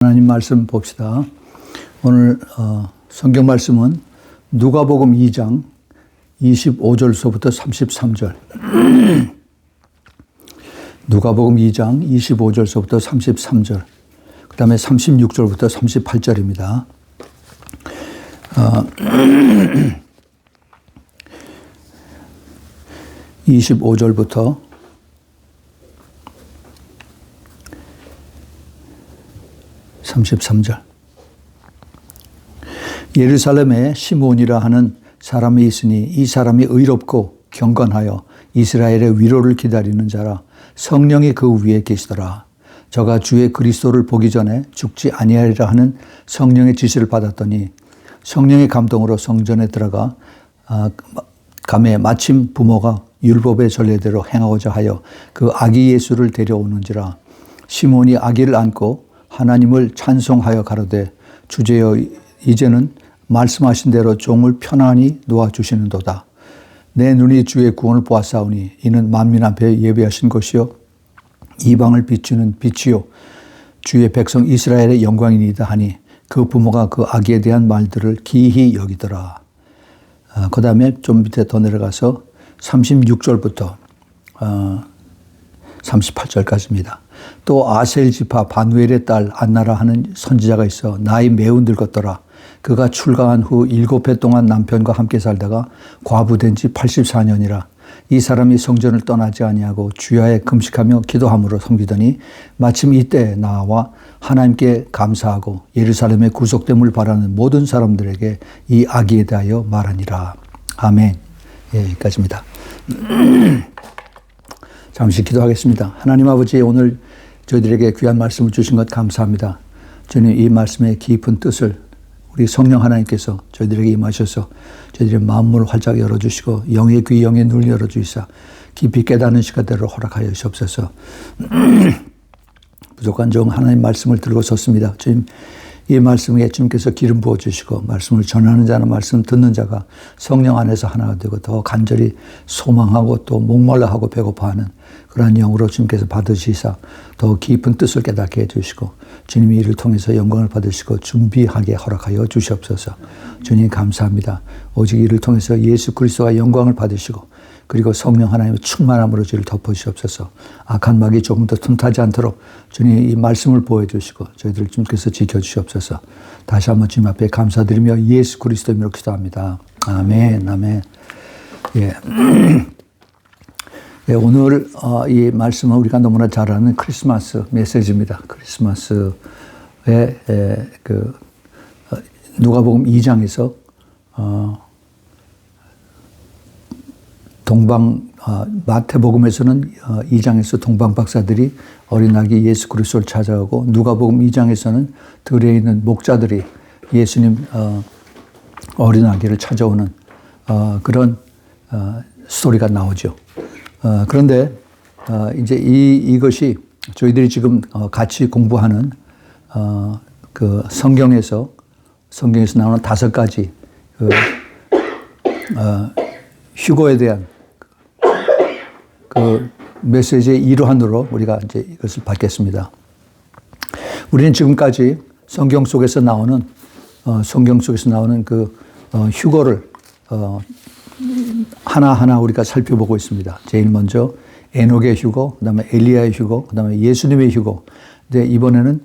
하나님 말씀 봅시다. 오늘 성경 말씀은 누가복음 2장 25절서부터 33절. 누가복음 2장 25절서부터 33절. 그 다음에 36절부터 38절입니다. 25절부터 33절. 예루살렘에 시몬이라 하는 사람이 있으니 이 사람이 의롭고 경건하여 이스라엘의 위로를 기다리는 자라. 성령이 그 위에 계시더라. 저가 주의 그리스도를 보기 전에 죽지 아니하리라 하는 성령의 지시를 받았더니 성령의 감동으로 성전에 들어가 감에 마침 부모가 율법의 전례대로 행하고자 하여 그 아기 예수를 데려오는지라. 시몬이 아기를 안고 하나님을 찬송하여 가로되 주제여 이제는 말씀하신 대로 종을 편안히 놓아주시는도다. 내 눈이 주의 구원을 보았사오니 이는 만민 앞에 예비하신 것이요 이방을 비추는 빛이요 주의 백성 이스라엘의 영광이니이다 하니 그 부모가 그 아기에 대한 말들을 기이히 여기더라. 그 다음에 좀 밑에 더 내려가서 36절부터 38절까지입니다. 또 아셀 지파 바누엘의 딸 안나라 하는 선지자가 있어 나이 매우 늙었더라. 그가 출가한 후 7해 동안 남편과 함께 살다가 과부된 지 84년이라. 이 사람이 성전을 떠나지 아니하고 주야에 금식하며 기도함으로 섬기더니 마침 이때 나와 하나님께 감사하고 예루살렘의 구속됨을 바라는 모든 사람들에게 이 아기에 대하여 말하니라. 아멘. 예, 여기까지입니다. 잠시 기도하겠습니다. 하나님 아버지, 오늘 저희들에게 귀한 말씀을 주신 것 감사합니다. 주님, 이 말씀의 깊은 뜻을 우리 성령 하나님께서 저희들에게 임하셔서 저희들의 마음을 활짝 열어주시고 영의 귀, 영의 눈을 열어주시사 깊이 깨닫는 시간대로 허락하여 주옵소서. 부족한 종 하나님 말씀을 들고 섰습니다. 주님, 이 말씀에 주님께서 기름 부어주시고 말씀을 전하는 자나 말씀 듣는 자가 성령 안에서 하나가 되고 더 간절히 소망하고 또 목말라하고 배고파하는 그러한 영으로 주님께서 받으시사 더 깊은 뜻을 깨닫게 해주시고 주님이 이를 통해서 영광을 받으시고 준비하게 허락하여 주시옵소서. 주님 감사합니다. 오직 이를 통해서 예수 그리스도가 영광을 받으시고 그리고 성령 하나님의 충만함으로 저희를 덮어주시옵소서. 악한 마귀 조금 더 틈타지 않도록 주님 이 말씀을 보여주시고 저희들을 주님께서 지켜주시옵소서. 다시 한번 주님 앞에 감사드리며 예수 그리스도 이름으로 기도합니다. 아멘, 아멘. 예. 예, 오늘 이 말씀은 우리가 너무나 잘 아는 크리스마스 메시지입니다. 크리스마스의 누가복음 2장에서 마태복음에서는 2장에서 동방 박사들이 어린 아기 예수 그리스도를 찾아오고 누가복음 2장에서는 들에 있는 목자들이 예수님 어린 아기를 찾아오는 그런 스토리가 나오죠. 그런데 이제 이것이 저희들이 지금 같이 공부하는 그 성경에서 나오는 5가지 휴거에 대한 그 메시지의 일환으로 우리가 이제 이것을 받겠습니다. 우리는 지금까지 성경 속에서 나오는 그 휴거를 하나하나 우리가 살펴보고 있습니다. 제일 먼저 에녹의 휴거, 그다음에 엘리야의 휴거, 그다음에 예수님의 휴거. 근데 이번에는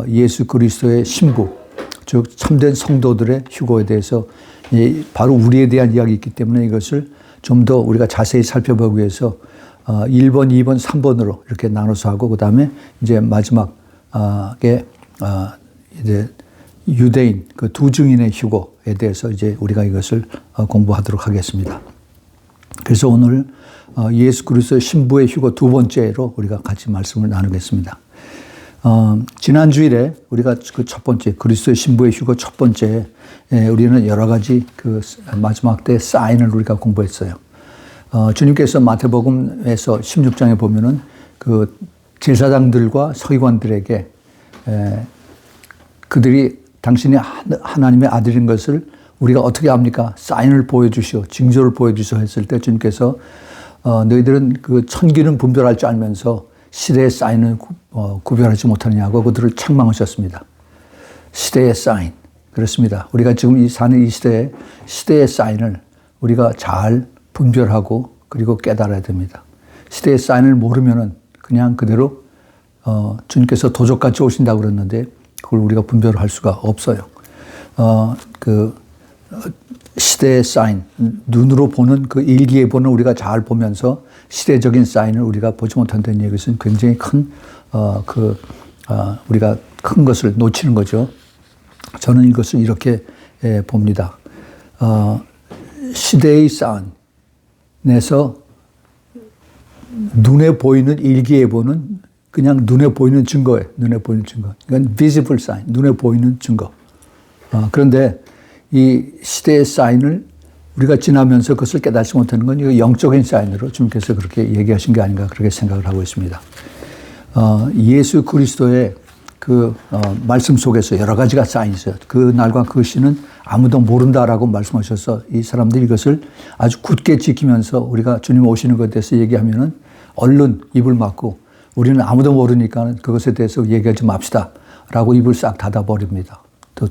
예수 그리스도의 신부, 즉 참된 성도들의 휴거에 대해서 바로 우리에 대한 이야기가 있기 때문에 이것을 좀 더 우리가 자세히 살펴보기 위해서 1번, 2번, 3번으로 이렇게 나눠서 하고 그다음에 이제 마지막에 이제 유대인 그 두 증인의 휴거에 대해서 이제 우리가 이것을 공부하도록 하겠습니다. 그래서 오늘 예수 그리스도의 신부의 휴거 2번째로 우리가 같이 말씀을 나누겠습니다. 지난 주일에 우리가 그 첫 번째 그리스도의 신부의 휴거 첫 번째 우리는 여러 가지 그 마지막 때 사인을 우리가 공부했어요. 주님께서 마태복음에서 16장에 보면은 그 제사장들과 서기관들에게 그들이 당신이 하나님의 아들인 것을 우리가 어떻게 합니까? 사인을 보여주시오, 징조를 보여주시오 했을 때 주님께서 너희들은 그 천기는 분별할 줄 알면서 시대의 사인을 구별하지 못하느냐고 그들을 책망하셨습니다. 시대의 사인. 그렇습니다. 우리가 지금 사는 이 시대의 사인을 우리가 잘 분별하고 그리고 깨달아야 됩니다. 시대의 사인을 모르면은 그냥 그대로 주님께서 도적같이 오신다고 그랬는데 그걸 우리가 분별할 수가 없어요. 시대의 사인, 눈으로 보는 그 일기예보는 우리가 잘 보면서 시대적인 사인을 우리가 보지 못한다는 얘기는 굉장히 큰, 우리가 큰 것을 놓치는 거죠. 저는 이것을 이렇게 봅니다. 시대의 사인에서 눈에 보이는 일기예보는 그냥 눈에 보이는 증거예요. 눈에 보이는 증거. 이건 visible sign, 눈에 보이는 증거. 그런데 이 시대의 사인을 우리가 지나면서 그것을 깨닫지 못하는 건 이거 영적인 사인으로 주님께서 그렇게 얘기하신 게 아닌가 그렇게 생각을 하고 있습니다. 예수 그리스도의 말씀 속에서 여러 가지가 사인이 있어요. 그 날과 그 시는 아무도 모른다라고 말씀하셔서 이 사람들이 이것을 아주 굳게 지키면서 우리가 주님 오시는 것에 대해서 얘기하면은 얼른 입을 막고 우리는 아무도 모르니까 그것에 대해서 얘기하지 맙시다 라고 입을 싹 닫아버립니다. 또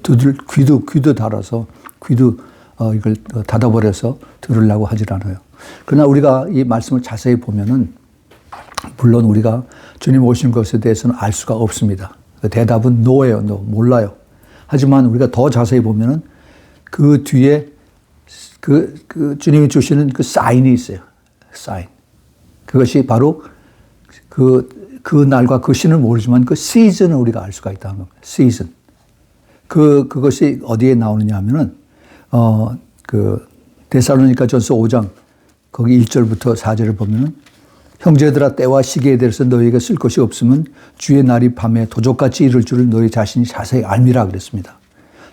귀도 닫아서 이걸 닫아버려서 들으려고 하질 않아요. 그러나 우리가 이 말씀을 자세히 보면은 물론 우리가 주님 오신 것에 대해서는 알 수가 없습니다. 대답은 no예요. no. 몰라요. 하지만 우리가 더 자세히 보면은 그 뒤에 주님이 주시는 그 사인이 있어요. 사인. 그것이 바로 그 날과 그 시는 모르지만 그 시즌을 우리가 알 수가 있다는 겁니다. 시즌. 그것이 어디에 나오느냐 하면은, 데살로니가전서 5장, 거기 1절부터 4절을 보면은, 형제들아 때와 시기에 대해서 너희에게 쓸 것이 없으면 주의 날이 밤에 도적같이 이를 줄을 너희 자신이 자세히 알미라 그랬습니다.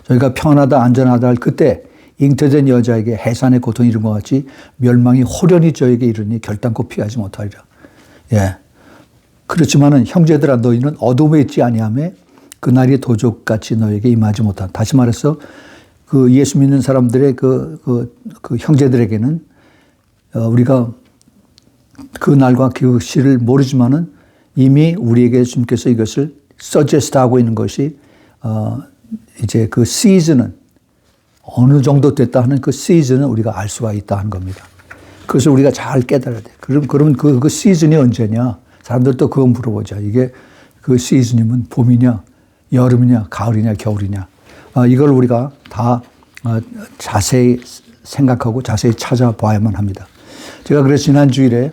저희가 평안하다 안전하다 할 그때 잉태된 여자에게 해산의 고통이 이른 것 같이 멸망이 호련히 저에게 이르니 결단코 피하지 못하리라. 예. 그렇지만은 형제들아 너희는 어둠에 있지 아니하며 그날이 도적같이 너에게 임하지 못한. 다시 말해서 그 예수 믿는 사람들의 그 형제들에게는 우리가 그 날과 그 시를 모르지만은 이미 우리에게 주님께서 이것을 서제스트 하고 있는 것이 이제 그 시즌은 어느 정도 됐다 하는 그 시즌은 우리가 알 수가 있다 하는 겁니다. 그것을 우리가 잘 깨달아야 돼. 그러면 그 시즌이 언제냐? 사람들도 그거 물어보죠. 이게 그 시즌이면 봄이냐, 여름이냐, 가을이냐, 겨울이냐. 이걸 우리가 다 자세히 생각하고 자세히 찾아봐야만 합니다. 제가 그래서 지난 주일에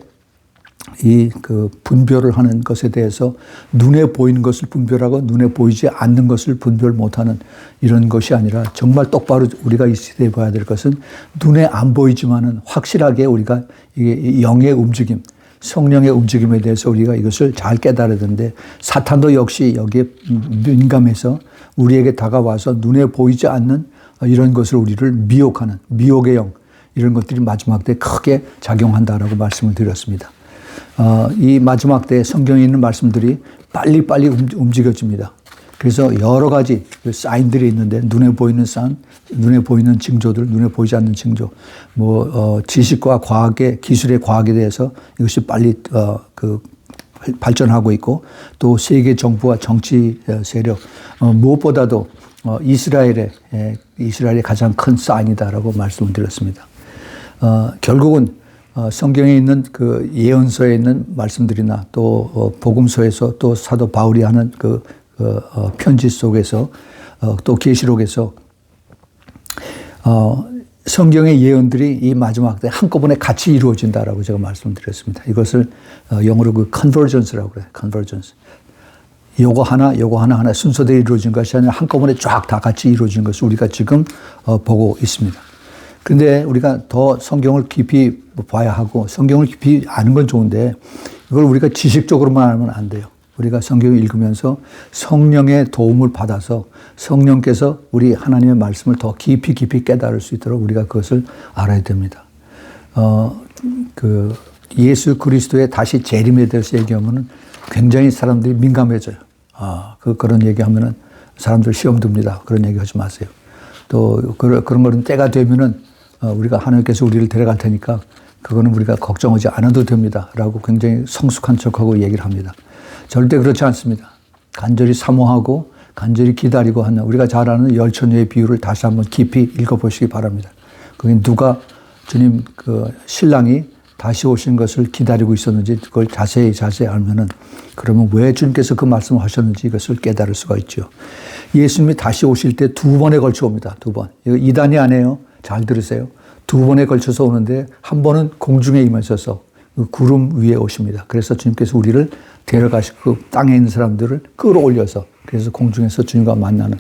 분별을 하는 것에 대해서 눈에 보이는 것을 분별하고 눈에 보이지 않는 것을 분별 못하는 이런 것이 아니라 정말 똑바로 우리가 이 시대에 봐야 될 것은 눈에 안 보이지만은 확실하게 우리가 이게 영의 움직임, 성령의 움직임에 대해서 우리가 이것을 잘 깨달아야 되는데 사탄도 역시 여기에 민감해서 우리에게 다가와서 눈에 보이지 않는 이런 것을 우리를 미혹하는 미혹의 영 이런 것들이 마지막 때 크게 작용한다라고 말씀을 드렸습니다. 이 마지막 때 성경에 있는 말씀들이 빨리빨리 움직여집니다. 그래서 여러 가지 사인들이 있는데 눈에 보이는 사인, 눈에 보이는 징조들, 눈에 보이지 않는 징조, 지식과 과학의 기술의 과학에 대해서 이것이 빨리 발전하고 있고 또 세계 정부와 정치 세력 무엇보다도 이스라엘의 가장 큰 사인이다라고 말씀을 드렸습니다. 결국은 성경에 있는 그 예언서에 있는 말씀들이나 또 복음서에서 또 사도 바울이 하는 편지 속에서 또 계시록에서 성경의 예언들이 이 마지막 때 한꺼번에 같이 이루어진다라고 제가 말씀드렸습니다. 이것을 영어로 convergence라고 그래요. convergence. 요거 하나 순서대로 이루어진 것이 아니라 한꺼번에 쫙 다 같이 이루어진 것을 우리가 지금 보고 있습니다. 그런데 우리가 더 성경을 깊이 봐야 하고 성경을 깊이 아는 건 좋은데 이걸 우리가 지식적으로만 알면 안 돼요. 우리가 성경을 읽으면서 성령의 도움을 받아서 성령께서 우리 하나님의 말씀을 더 깊이 깨달을 수 있도록 우리가 그것을 알아야 됩니다. 예수 그리스도의 다시 재림에 대해서 얘기하면은 굉장히 사람들이 민감해져요. 그런 얘기하면은 사람들 시험 듭니다. 그런 얘기 하지 마세요. 또 그런 거는 때가 되면은 우리가 하나님께서 우리를 데려갈 테니까 그거는 우리가 걱정하지 않아도 됩니다. 라고 굉장히 성숙한 척하고 얘기를 합니다. 절대 그렇지 않습니다. 간절히 사모하고 간절히 기다리고 하는 우리가 잘 아는 열처녀의 비유를 다시 한번 깊이 읽어보시기 바랍니다. 그게 누가 주님 그 신랑이 다시 오신 것을 기다리고 있었는지 그걸 자세히 알면은 그러면 왜 주님께서 그 말씀을 하셨는지 이것을 깨달을 수가 있죠. 예수님이 다시 오실 때 두 번에 걸쳐 옵니다. 두 번. 이거 이단이 아니에요. 잘 들으세요. 두 번에 걸쳐서 오는데 한 번은 공중에 임하셔서 그 구름 위에 오십니다. 그래서 주님께서 우리를 데려가시고 그 땅에 있는 사람들을 끌어올려서 그래서 공중에서 주님과 만나는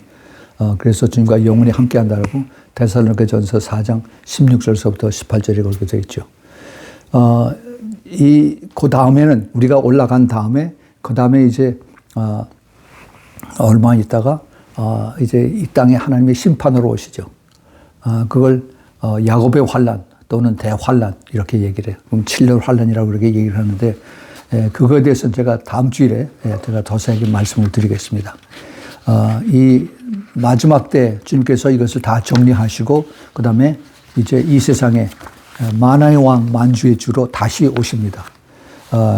그래서 주님과 영원히 함께한다라고 데살로니가전서 4장 16절서부터 18절에 그렇게 되어 있죠. 그 다음에는 우리가 올라간 다음에 그 다음에 이제 얼마 있다가 이제 이 땅에 하나님의 심판으로 오시죠. 그걸 야곱의 환란 또는 대환란 이렇게 얘기를 해요. 그럼 7년 환란이라고 그렇게 얘기를 하는데 그거에 대해서는 제가 다음 주일에 제가 더 세게 말씀을 드리겠습니다. 이 마지막 때 주님께서 이것을 다 정리하시고 그 다음에 이제 이 세상에 만왕의 왕 만주의 주로 다시 오십니다.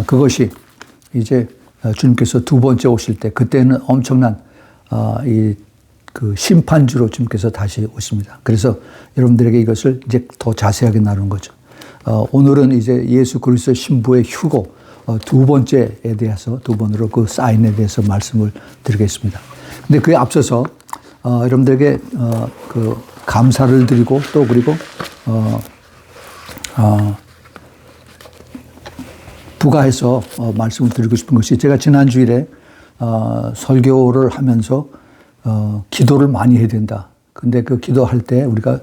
그것이 이제 주님께서 두 번째 오실 때 그때는 엄청난 그 심판주로 주님께서 다시 오십니다. 그래서 여러분들에게 이것을 이제 더 자세하게 나누는 거죠. 오늘은 이제 예수 그리스도의 신부의 휴고 두 번째에 대해서 두 번으로 그 사인에 대해서 말씀을 드리겠습니다. 근데 그에 앞서서 여러분들에게 그 감사를 드리고 또 그리고 부가해서 말씀을 드리고 싶은 것이 제가 지난 주일에 설교를 하면서 기도를 많이 해야 된다. 근데 그 기도할 때 우리가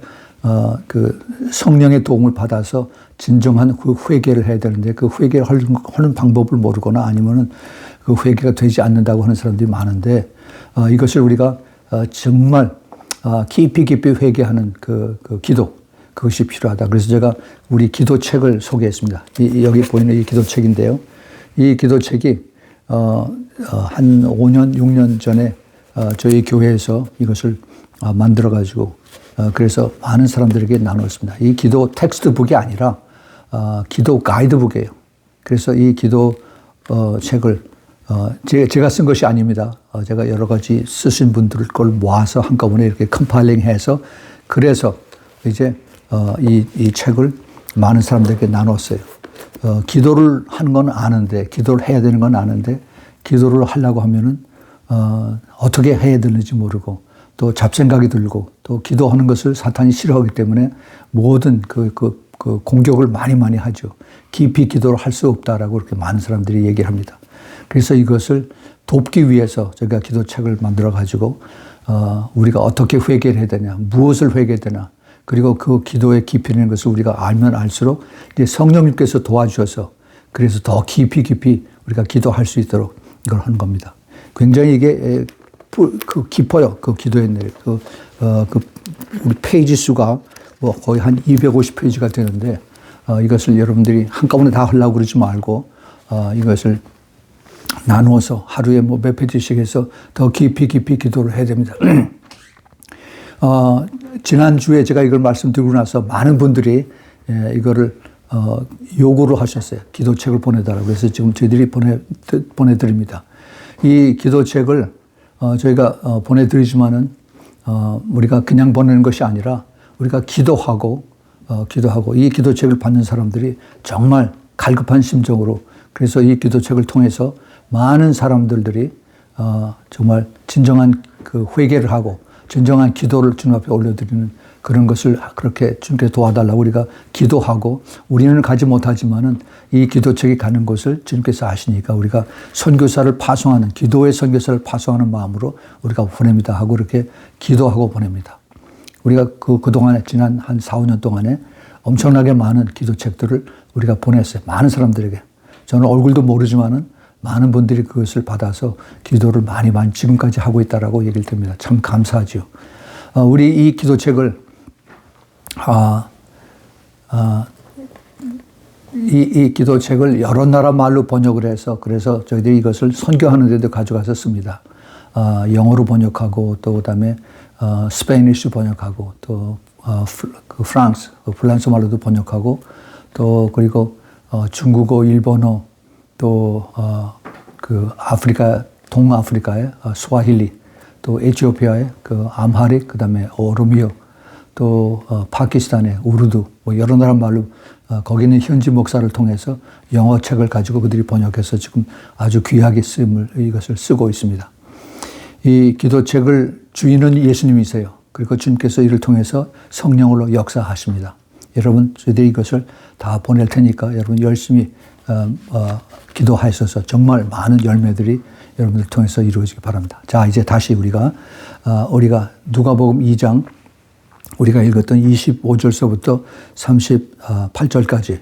그 성령의 도움을 받아서 진정한 그 회개를 해야 되는데 그 회개를 하는 방법을 모르거나 아니면은 그 회개가 되지 않는다고 하는 사람들이 많은데 이것을 우리가 정말 깊이 회개하는 그 기도 그것이 필요하다. 그래서 제가 우리 기도책을 소개했습니다. 여기 보이는 이 기도책인데요. 이 기도책이 한 5년, 6년 전에 저희 교회에서 이것을 만들어가지고 그래서 많은 사람들에게 나눴습니다. 이 기도 텍스트북이 아니라 기도 가이드북이에요. 그래서 이 기도 책을 제가 쓴 것이 아닙니다. 제가 여러 가지 쓰신 분들 걸 모아서 한꺼번에 이렇게 컴파일링해서 그래서 이제 이 책을 많은 사람들에게 나눴어요. 기도를 하는 건 아는데 기도를 해야 되는 건 아는데 기도를 하려고 하면은 어떻게 해야 되는지 모르고 또 잡생각이 들고 또 기도하는 것을 사탄이 싫어하기 때문에 모든 그 공격을 많이 하죠. 깊이 기도를 할 수 없다라고 그렇게 많은 사람들이 얘기를 합니다. 그래서 이것을 돕기 위해서 저희가 기도책을 만들어 가지고 우리가 어떻게 회개를 해야 되냐, 무엇을 회개해야 되나, 그리고 그 기도의 깊이라는 것을 우리가 알면 알수록 이제 성령님께서 도와주셔서 그래서 더 깊이 우리가 기도할 수 있도록 이걸 하는 겁니다. 굉장히 이게 깊어요. 그 기도의 내용. 우리 페이지 수가 뭐 거의 한 250페이지가 되는데 이것을 여러분들이 한꺼번에 다 하려고 그러지 말고 이것을 나누어서 하루에 뭐 몇 페이지씩 해서 더 깊이 기도를 해야 됩니다. 지난주에 제가 이걸 말씀드리고 나서 많은 분들이 이거를 요구를 하셨어요. 기도책을 보내달라고. 그래서 지금 저희들이 보내드립니다. 이 기도책을 저희가 보내드리지만은 우리가 그냥 보내는 것이 아니라 우리가 기도하고 이 기도책을 받는 사람들이 정말 갈급한 심정으로 그래서 이 기도책을 통해서 많은 사람들이 정말 진정한 그 회개를 하고 진정한 기도를 주님 앞에 올려드리는 그런 것을 그렇게 주님께서 도와달라고 우리가 기도하고 우리는 가지 못하지만은 이 기도책이 가는 곳을 주님께서 아시니까 우리가 선교사를 파송하는 기도의 선교사를 파송하는 마음으로 우리가 보냅니다 하고 이렇게 기도하고 보냅니다. 우리가 그동안에 지난 한 4, 5년 동안에 엄청나게 많은 기도책들을 우리가 보냈어요. 많은 사람들에게. 저는 얼굴도 모르지만은 많은 분들이 그것을 받아서 기도를 많이 지금까지 하고 있다라고 얘기를 드립니다. 참 감사하죠. 우리 이 기도책을 이 기도책을 여러 나라 말로 번역을 해서 그래서 저희들이 이것을 선교하는 데도 가져가서 씁니다. 영어로 번역하고 또 그다음에 스페니쉬 번역하고 또 프랑스 말로도 번역하고 또 그리고 중국어, 일본어 또 그 아프리카, 동아프리카의 스와힐리, 또 에티오피아의 그 암하릭, 그 다음에 오로미오, 또 파키스탄의 우르두, 뭐 여러 나라 말로 거기는 현지 목사를 통해서 영어 책을 가지고 그들이 번역해서 지금 아주 귀하게 이것을 쓰고 있습니다. 이 기도책을 주인은 예수님이세요. 그리고 주님께서 이를 통해서 성령으로 역사하십니다. 여러분, 저희들이 이것을 다 보낼 테니까 여러분 열심히 기도하셔서 정말 많은 열매들이 여러분들 통해서 이루어지기 바랍니다. 자, 이제 다시 우리가 누가복음 2장 우리가 읽었던 25절서부터 38절까지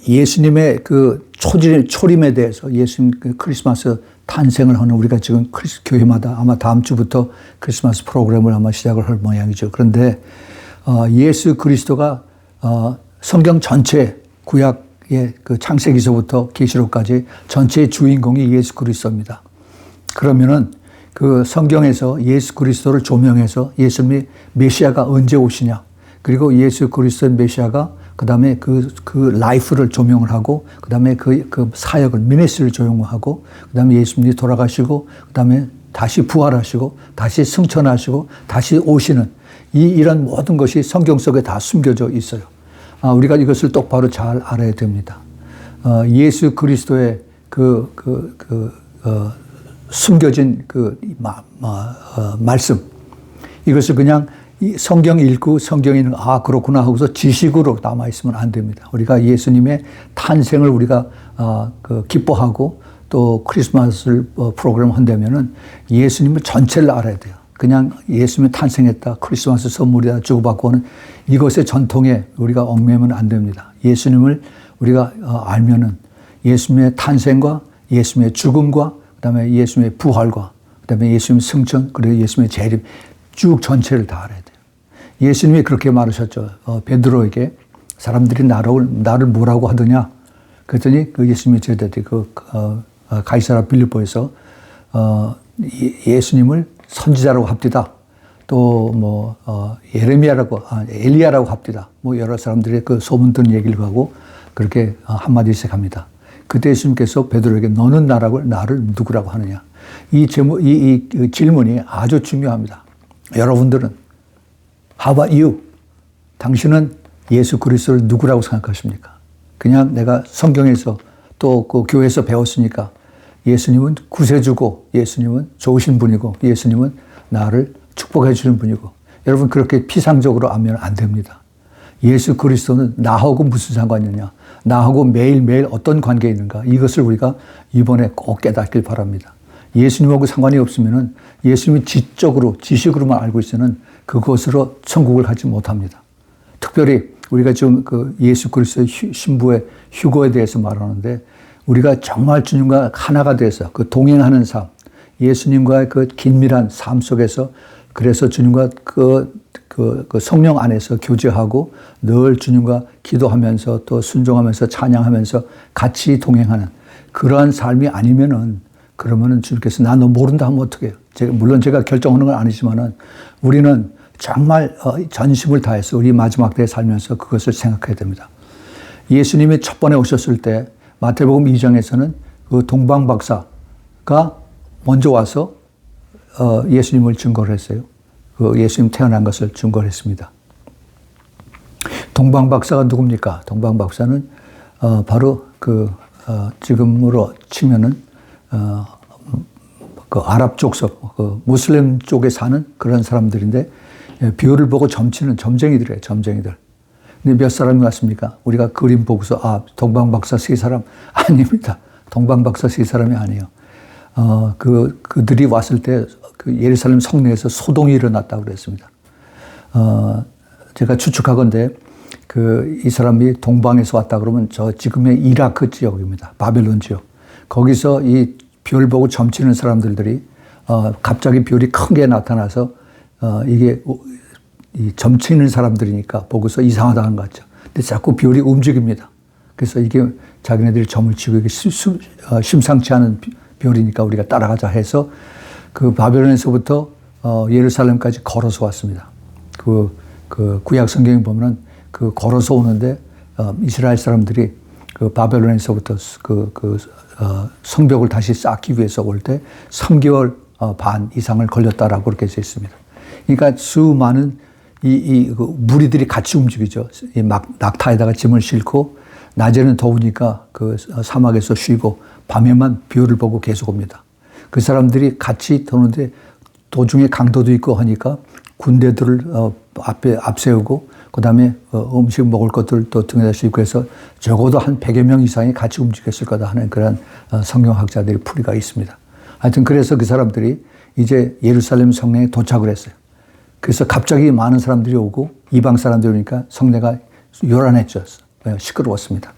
예수님의 그 초림에 대해서 예수님 그 크리스마스 탄생을 하는 우리가 지금 교회마다 아마 다음 주부터 크리스마스 프로그램을 아마 시작을 할 모양이죠. 그런데 예수 그리스도가 성경 전체 구약의 그 창세기서부터 계시록까지 전체의 주인공이 예수 그리스도입니다. 그러면은 그 성경에서 예수 그리스도를 조명해서 예수님이 메시아가 언제 오시냐, 그리고 예수 그리스도의 메시아가 그 다음에 그 라이프를 조명을 하고, 그 다음에 그 사역을, 미니스트리를 조명하고, 그 다음에 예수님이 돌아가시고, 그 다음에 다시 부활하시고, 다시 승천하시고, 다시 오시는 이런 모든 것이 성경 속에 다 숨겨져 있어요. 우리가 이것을 똑바로 잘 알아야 됩니다. 예수 그리스도의 숨겨진 말씀. 이것을 그냥 성경 읽고 성경에 있는 그렇구나 하고서 지식으로 남아있으면 안 됩니다. 우리가 예수님의 탄생을 우리가 기뻐하고 또 크리스마스를 프로그램 한다면은 예수님을 전체를 알아야 돼요. 그냥 예수님이 탄생했다, 크리스마스 선물이다 주고받고 하는 이것의 전통에 우리가 얽매면 안 됩니다. 예수님을 우리가 알면은 예수님의 탄생과 예수님의 죽음과 그다음에 예수님의 부활과 그다음에 예수님의 승천, 그리고 예수님의 재림 쭉 전체를 다 알아야 돼요. 예수님이 그렇게 말하셨죠. 베드로에게 사람들이 나를 뭐라고 하더냐? 그랬더니 그 예수님이 제자들이 가이사랴 빌립보에서 예수님을 선지자라고 합디다. 또 엘리야라고 합디다. 뭐 여러 사람들의 그 소문 듣는 얘기를 하고 그렇게 한마디씩 합니다. 그때 예수님께서 베드로에게 너는 나를 누구라고 하느냐? 이 질문이 아주 중요합니다. 여러분들은 How about you? 당신은 예수 그리스도를 누구라고 생각하십니까? 그냥 내가 성경에서 또 그 교회에서 배웠으니까 예수님은 구세주고 예수님은 좋으신 분이고 예수님은 나를 축복해 주는 분이고, 여러분 그렇게 피상적으로 알면 안 됩니다. 예수 그리스도는 나하고 무슨 상관이 있느냐, 나하고 매일매일 어떤 관계에 있는가, 이것을 우리가 이번에 꼭 깨닫길 바랍니다. 예수님하고 상관이 없으면은 예수님이 지식으로만 알고 있으면 그것으로 천국을 가지 못합니다. 특별히 우리가 지금 그 예수 그리스도의 신부의 휴거에 대해서 말하는데, 우리가 정말 주님과 하나가 돼서 그 동행하는 삶, 예수님과의 그 긴밀한 삶 속에서, 그래서 주님과 그 성령 안에서 교제하고 늘 주님과 기도하면서 또 순종하면서 찬양하면서 같이 동행하는 그러한 삶이 아니면은, 그러면은 주님께서 나 너 모른다 하면 어떡해요? 물론 제가 결정하는 건 아니지만은 우리는 정말 전심을 다해서 우리 마지막 때에 살면서 그것을 생각해야 됩니다. 예수님이 첫 번에 오셨을 때 마태복음 2장에서는 그 동방박사가 먼저 와서 예수님을 증거를 했어요. 그 예수님 태어난 것을 증거를 했습니다. 동방박사가 누굽니까? 동방박사는 바로 지금으로 치면은 그 아랍 족속, 그 무슬림 쪽에 사는 그런 사람들인데, 별을 보고 점치는 점쟁이들이에요, 점쟁이들. 근데 몇 사람이 왔습니까? 우리가 그림 보고서 동방박사 세 사람 아닙니다. 동방박사 세 사람이 아니에요. 그들이 왔을 때 그 예루살렘 성내에서 소동이 일어났다고 그랬습니다. 제가 추측하건대 이 사람이 동방에서 왔다 그러면 저 지금의 이라크 지역입니다. 바벨론 지역. 거기서 이 별 보고 점치는 사람들이 갑자기 별이 큰 게 나타나서 이게 이 점치는 사람들이니까 보고서 이상하다는 것 같죠. 근데 자꾸 별이 움직입니다. 그래서 이게 자기네들이 점을 치고 이게 심상치 않은 별이니까 우리가 따라가자 해서 그 바벨론에서부터 예루살렘까지 걸어서 왔습니다. 그 구약 성경에 보면은 그 걸어서 오는데 이스라엘 사람들이 그 바벨론에서부터 성벽을 다시 쌓기 위해서 올 때 3개월 반 이상을 걸렸다라고 그렇게 되어 있습니다. 그러니까 수많은 그 무리들이 같이 움직이죠. 낙타에다가 짐을 싣고 낮에는 더우니까 그 사막에서 쉬고 밤에만 비오를 보고 계속 옵니다. 그 사람들이 같이 도는데 도중에 강도도 있고 하니까 군대들을 앞세우고 그다음에 음식 먹을 것들을 또 등에다 싣고 해서 적어도 한 100여 명 이상이 같이 움직였을 거다 하는 그런 성경학자들의 풀이가 있습니다. 하여튼 그래서 그 사람들이 이제 예루살렘 성내에 도착을 했어요. 그래서 갑자기 많은 사람들이 오고 이방 사람들이 오니까 성내가 요란해졌어요. 시끄러웠습니다.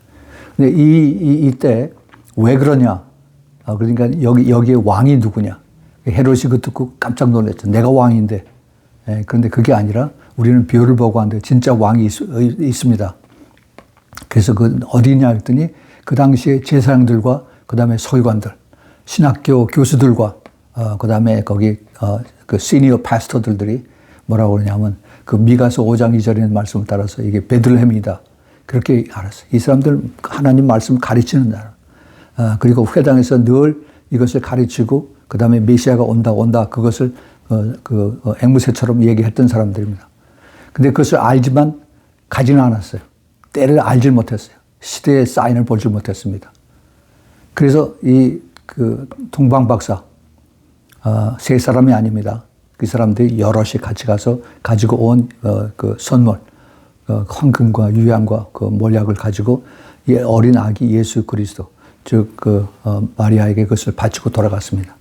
근데 이때 왜 그러냐? 그러니까 여기에 왕이 누구냐? 헤롯이 그 듣고 깜짝 놀랐죠. 내가 왕인데. 그런데 그게 아니라 우리는 비유를 보고 하는데 진짜 왕이 있습니다. 그래서 그 어디냐 했더니 그 당시에 제사장들과 그 다음에 서기관들, 신학교 교수들과 그 다음에 거기 그 시니어 파스터들이 뭐라고 그러냐면 그 미가서 5장 2절의 말씀을 따라서 이게 베들레헴이다. 그렇게 알았어요. 이 사람들 하나님 말씀을 가르치는 나라. 그리고 회당에서 늘 이것을 가르치고 그 다음에 메시아가 온다 그것을 앵무새처럼 얘기했던 사람들입니다. 근데 그것을 알지만 가지는 않았어요. 때를 알질 못했어요. 시대의 사인을 보지 못했습니다. 그래서 그 동방 박사 세 사람이 아닙니다. 그 사람들이 여럿이 같이 가서 가지고 온 그 선물, 황금과 유향과 그 몰약을 가지고 어린 아기 예수 그리스도, 즉 마리아에게 그것을 바치고 돌아갔습니다.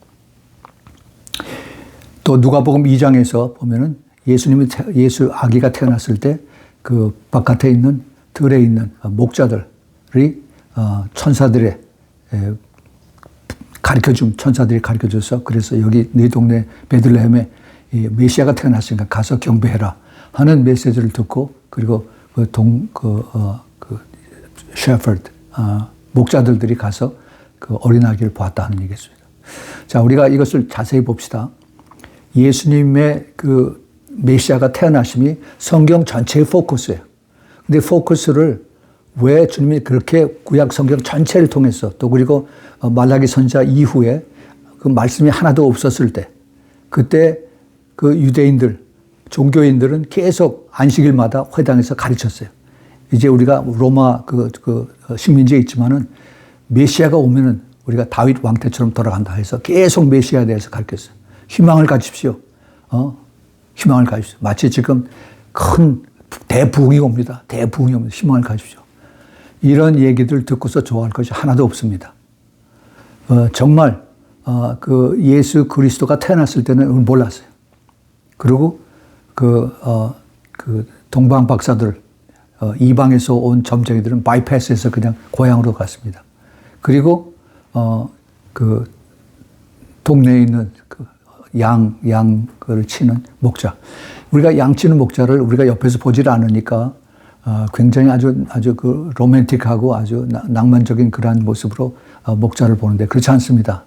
또 누가복음 2장에서 보면은 예수 아기가 태어났을 때 그 바깥에 있는 들에 있는 목자들이 천사들의 천사들이 가르쳐줘서 그래서 여기 네 동네 베들레헴에 메시아가 태어났으니까 가서 경배해라 하는 메시지를 듣고 그리고 셰퍼드 목자들이 가서 그 어린 아기를 보았다 하는 얘기였습니다. 자, 우리가 이것을 자세히 봅시다. 예수님의 그 메시아가 태어나심이 성경 전체의 포커스예요. 근데 포커스를 왜 주님이 그렇게 구약 성경 전체를 통해서 또 그리고 말라기 선지자 이후에 그 말씀이 하나도 없었을 때 그때 그 유대인들, 종교인들은 계속 안식일마다 회당에서 가르쳤어요. 이제 우리가 로마 식민지에 있지만은 메시아가 오면은 우리가 다윗 왕태처럼 돌아간다 해서 계속 메시아에 대해서 가르쳤어요. 희망을 가지십시오. 희망을 가지십시오. 마치 지금 큰 대부흥이 옵니다. 대부흥이 옵니다. 희망을 가지십시오. 이런 얘기들 듣고서 좋아할 것이 하나도 없습니다. 정말 그 예수 그리스도가 태어났을 때는 몰랐어요. 그리고 그 동방 박사들, 이방에서 온 점쟁이들은 바이패스해서 그냥 고향으로 갔습니다. 그리고 그 동네에 있는 그 양을 치는 목자. 우리가 양 치는 목자를 우리가 옆에서 보질 않으니까 굉장히 아주 그 로맨틱하고 아주 낭만적인 그러한 모습으로 목자를 보는데 그렇지 않습니다.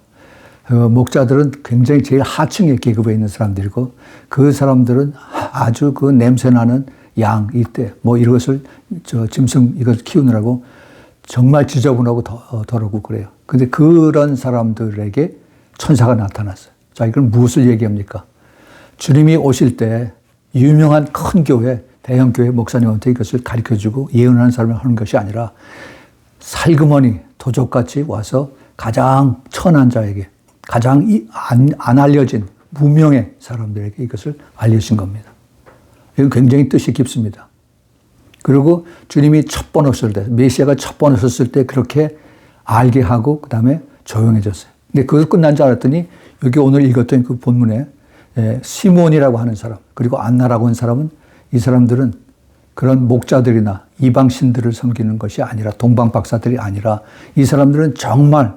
목자들은 굉장히 제일 하층의 계급에 있는 사람들이고 그 사람들은 아주 그 냄새나는 양, 이때 뭐 이것을 짐승 이것을 키우느라고 정말 지저분하고 더럽고 그래요. 근데 그런 사람들에게 천사가 나타났어요. 자, 이건 무엇을 얘기합니까? 주님이 오실 때 유명한 큰 교회, 대형 교회 목사님한테 이것을 가르쳐주고 예언하는 사람을 하는 것이 아니라 살그머니 도적같이 와서 가장 천한 자에게 가장 안 알려진 무명의 사람들에게 이것을 알려진 겁니다. 이건 굉장히 뜻이 깊습니다. 그리고 주님이 첫 번 오셨을 때, 메시아가 첫 번 오셨을 때 그렇게 알게 하고 그 다음에 조용해졌어요. 근데 그것 끝난 줄 알았더니 여기 오늘 읽었던 그 본문에 시몬이라고 하는 사람 그리고 안나라고 하는 사람은 이 사람들은 그런 목자들이나 이방신들을 섬기는 것이 아니라 동방 박사들이 아니라 이 사람들은 정말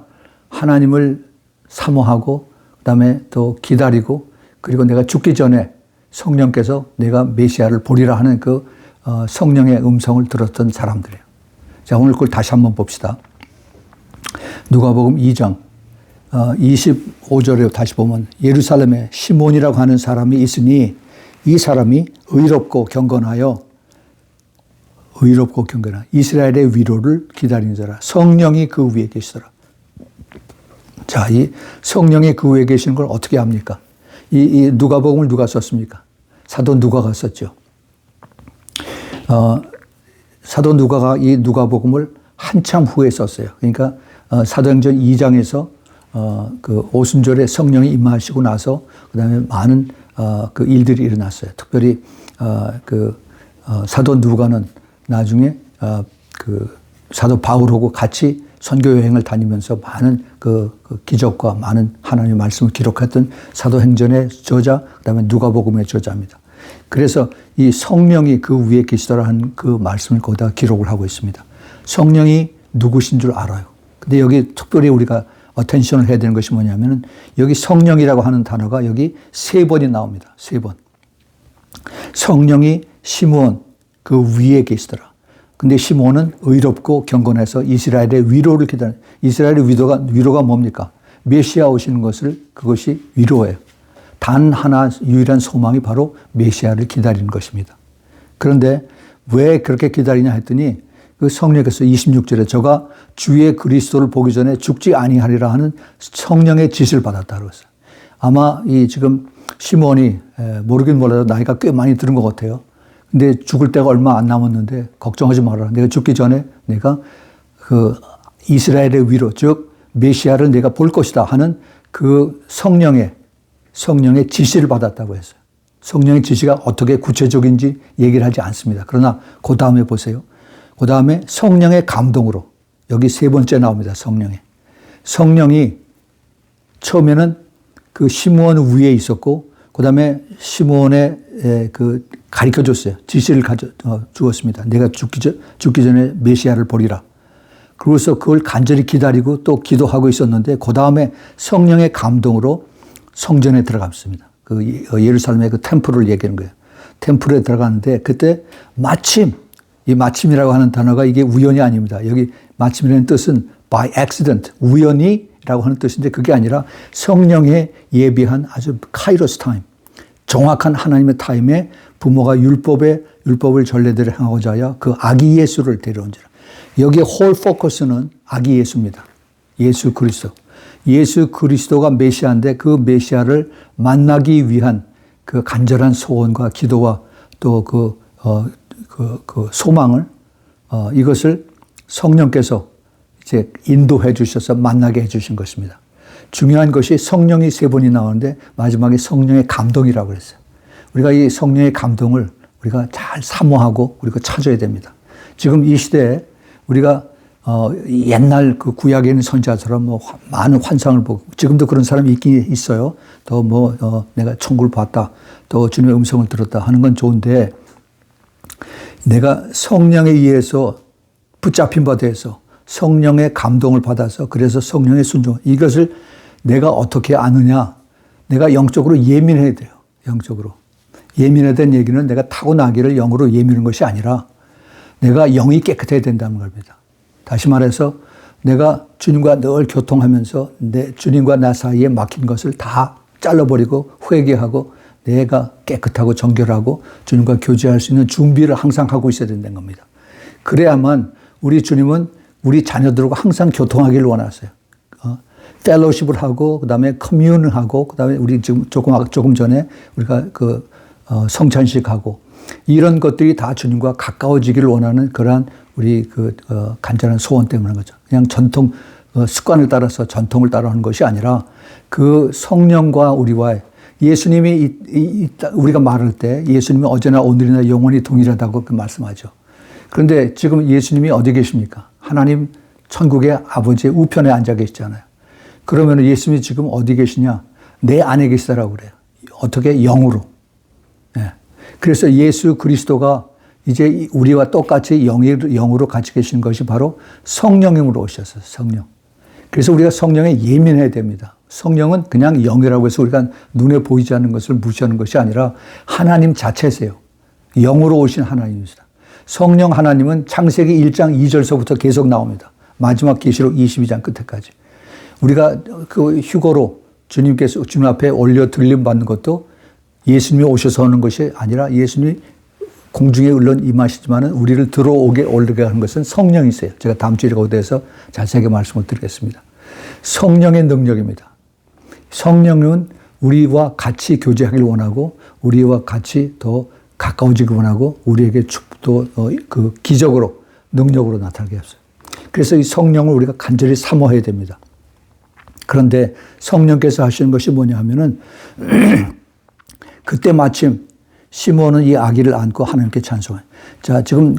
하나님을 사모하고 그다음에 또 기다리고 그리고 내가 죽기 전에 성령께서 내가 메시아를 보리라 하는 그 성령의 음성을 들었던 사람들이에요. 자, 오늘 그걸 다시 한번 봅시다. 누가복음 2장 25절에 다시 보면 예루살렘에 시몬이라고 하는 사람이 있으니 이 사람이 의롭고 경건하여 의롭고 경건한 이스라엘의 위로를 기다리는 자라. 성령이 그 위에 계시더라. 자, 이 성령이 그 위에 계시는 걸 어떻게 합니까? 이 누가복음을 누가 썼습니까? 사도 누가가 썼죠. 사도 누가가 이 누가복음을 한참 후에 썼어요. 그러니까 사도행전 2장에서 그 오순절에 성령이 임하시고 나서 그다음에 많은 그 일들이 일어났어요. 특별히 사도 누가는 나중에 그 사도 바울하고 같이 선교 여행을 다니면서 많은 그 기적과 많은 하나님의 말씀을 기록했던 사도행전의 저자, 그다음에 누가복음의 저자입니다. 그래서 이 성령이 그 위에 계시더라 한 그 말씀을 거기다 기록을 하고 있습니다. 성령이 누구신 줄 알아요. 근데 여기 특별히 우리가 어텐션을 해야 되는 것이 뭐냐면은 여기 성령이라고 하는 단어가 여기 3번이 나옵니다. 3번. 성령이 시므온 그 위에 계시더라. 근데 시므온은 의롭고 경건해서 이스라엘의 위로를 기다려. 이스라엘의 위로가 뭡니까? 메시아 오시는 것을 그것이 위로예요. 단 하나 유일한 소망이 바로 메시아를 기다리는 것입니다. 그런데 왜 그렇게 기다리냐 했더니 그 성령께서 26절에 저가 주의 그리스도를 보기 전에 죽지 아니하리라 하는 성령의 지시를 받았다고 했어요. 아마 이 지금 시므온이 모르긴 몰라도 나이가 꽤 많이 들은 것 같아요. 근데 죽을 때가 얼마 안 남았는데 걱정하지 말아라. 내가 죽기 전에 내가 그 이스라엘의 위로, 즉 메시아를 내가 볼 것이다 하는 그 성령의 지시를 받았다고 했어요. 성령의 지시가 어떻게 구체적인지 얘기를 하지 않습니다. 그러나 그 다음에 보세요. 그 다음에 성령의 감동으로 여기 3번째 나옵니다. 성령이 처음에는 그 시므온 위에 있었고 그 다음에 시므온에 그 가르쳐 줬어요. 지시를 주었습니다. 내가 죽기 전에 메시아를 보리라. 그래서 그걸 간절히 기다리고 또 기도하고 있었는데 그 다음에 성령의 감동으로 성전에 들어갔습니다. 그 예루살렘의 그 템플을 얘기하는 거예요. 템플에 들어갔는데 그때 마침, 이 마침이라고 하는 단어가 이게 우연이 아닙니다. 여기 마침이라는 뜻은 by accident, 우연히라고 하는 뜻인데 그게 아니라 성령의 예비한 아주 카이로스 타임, 정확한 하나님의 타임에 부모가 율법을 전례대로 행하고자 하여 그 아기 예수를 데려온지라. 여기에 홀 포커스는 아기 예수입니다. 예수 그리스도. 예수 그리스도가 메시아인데 그 메시아를 만나기 위한 그 간절한 소원과 기도와 또 그 소망을 이것을 성령께서 이제 인도해 주셔서 만나게 해 주신 것입니다. 중요한 것이 성령이 3번이 나오는데 마지막에 성령의 감동이라고 그랬어요. 우리가 이 성령의 감동을 우리가 잘 사모하고 우리가 찾아야 됩니다. 지금 이 시대에 우리가 옛날 그 구약에 있는 선지자처럼 뭐 많은 환상을 보고 지금도 그런 사람이 있긴 있어요. 또 내가 천국을 봤다, 또 주님의 음성을 들었다 하는 건 좋은데 내가 성령에 의해서 붙잡힌 바 돼서 성령의 감동을 받아서 그래서 성령의 순종 이것을 내가 어떻게 아느냐? 내가 영적으로 예민해야 돼요. 영적으로 예민해야 되는 얘기는 내가 타고나기를 영으로 예민한 것이 아니라 내가 영이 깨끗해야 된다는 겁니다. 다시 말해서 내가 주님과 늘 교통하면서 주님과 나 사이에 막힌 것을 다 잘라버리고 회개하고 내가 깨끗하고 정결하고 주님과 교제할 수 있는 준비를 항상 하고 있어야 된다는 겁니다. 그래야만 우리 주님은 우리 자녀들과 항상 교통하기를 원하세요. 펠로십을 하고 그다음에 커뮤니언을 하고 그다음에 우리 지금 조금 전에 우리가 성찬식하고 이런 것들이 다 주님과 가까워지기를 원하는 그러한 우리 간절한 소원 때문인 거죠. 그냥 전통 습관을 따라서 전통을 따라하는 것이 아니라 그 성령과 우리와의 예수님이 우리가 말할 때 예수님이 어제나 오늘이나 영원히 동일하다고 말씀하죠. 그런데 지금 예수님이 어디 계십니까? 하나님 천국의 아버지의 우편에 앉아 계시잖아요. 그러면 예수님이 지금 어디 계시냐? 내 안에 계시다라고 그래요. 어떻게? 영으로. 네. 그래서 예수 그리스도가 이제 우리와 똑같이 영으로 같이 계시는 것이 바로 성령님으로 오셨어요. 성령. 그래서 우리가 성령에 예민해야 됩니다. 성령은 그냥 영이라고 해서 우리가 눈에 보이지 않는 것을 무시하는 것이 아니라 하나님 자체세요. 영으로 오신 하나님이시다. 성령 하나님은 창세기 1장 2절서부터 계속 나옵니다. 마지막 계시록 22장 끝에까지. 우리가 그 휴거로 주님 앞에 올려 들림 받는 것도 예수님이 오셔서 하는 것이 아니라 예수님이 공중에 흘러 임하시지만은 우리를 들어오게 올리게 하는 것은 성령이세요. 제가 다음 주에 그것에 대해서 자세하게 말씀을 드리겠습니다. 성령의 능력입니다. 성령은 우리와 같이 교제하기를 원하고 우리와 같이 더 가까워지기 원하고 우리에게 축복도 그 기적으로 능력으로 나타나게 했어요. 그래서 이 성령을 우리가 간절히 사모해야 됩니다. 그런데 성령께서 하시는 것이 뭐냐 하면은 그때 마침 시몬은 이 아기를 안고 하나님께 찬송해요. 자, 지금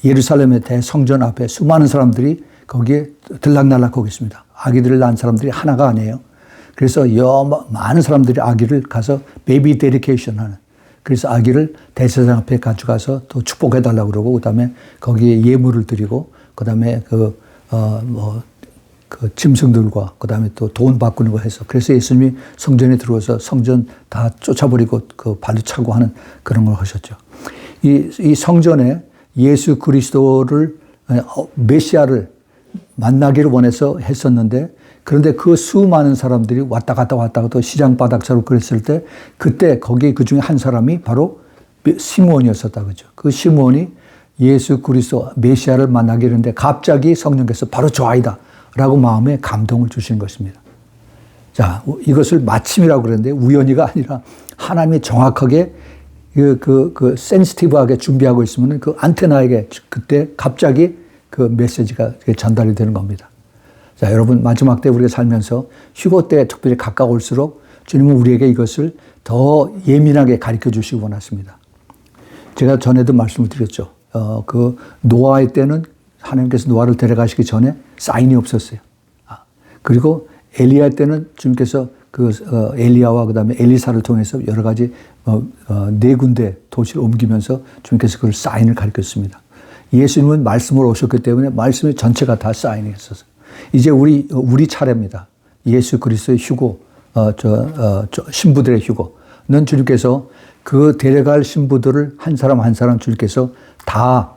예루살렘의 대성전 앞에 수많은 사람들이 거기에 들락날락하고 있습니다. 아기들을 낳은 사람들이 하나가 아니에요. 그래서 많은 사람들이 아기를 가서 베이비 데디케이션 하는. 그래서 아기를 대제사장 앞에 가져가서 또 축복해달라고 그러고, 그 다음에 거기에 예물을 드리고, 그 다음에 그 짐승들과 그 다음에 또 돈 바꾸는 거 해서. 그래서 예수님이 성전에 들어와서 성전 다 쫓아버리고 그 발로 차고 하는 그런 걸 하셨죠. 이 성전에 예수 그리스도를, 메시아를 만나기를 원해서 했었는데, 그런데 그 수많은 사람들이 왔다 갔다 시장 바닥처럼 그랬을 때, 그때 거기 그 중에 한 사람이 바로 시몬이었었다. 그죠. 그 시몬이 예수 그리스도 메시아를 만나게 했는데 갑자기 성령께서 바로 저 아이다 라고 마음에 감동을 주시는 것입니다. 자, 이것을 마침이라고 그랬는데 우연히가 아니라 하나님이 정확하게 센시티브하게 준비하고 있으면 그 안테나에게 그때 갑자기 그 메시지가 전달이 되는 겁니다. 자, 여러분, 마지막 때 우리가 살면서 휴거 때에 특별히 가까울수록 주님은 우리에게 이것을 더 예민하게 가르쳐 주시기 원하십니다. 제가 전에도 말씀을 드렸죠. 그 노아의 때는 하나님께서 노아를 데려가시기 전에 사인이 없었어요. 그리고 엘리야 때는 주님께서 엘리야와 그 다음에 엘리사를 통해서 여러 가지 4군데 도시를 옮기면서 주님께서 그걸 사인을 가르쳤습니다. 예수님은 말씀으로 오셨기 때문에 말씀의 전체가 다 사인이 있었어요. 이제 우리 차례입니다. 예수 그리스도의 휴고, 신부들의 휴고는 주님께서 그 데려갈 신부들을 한 사람 한 사람 주님께서 다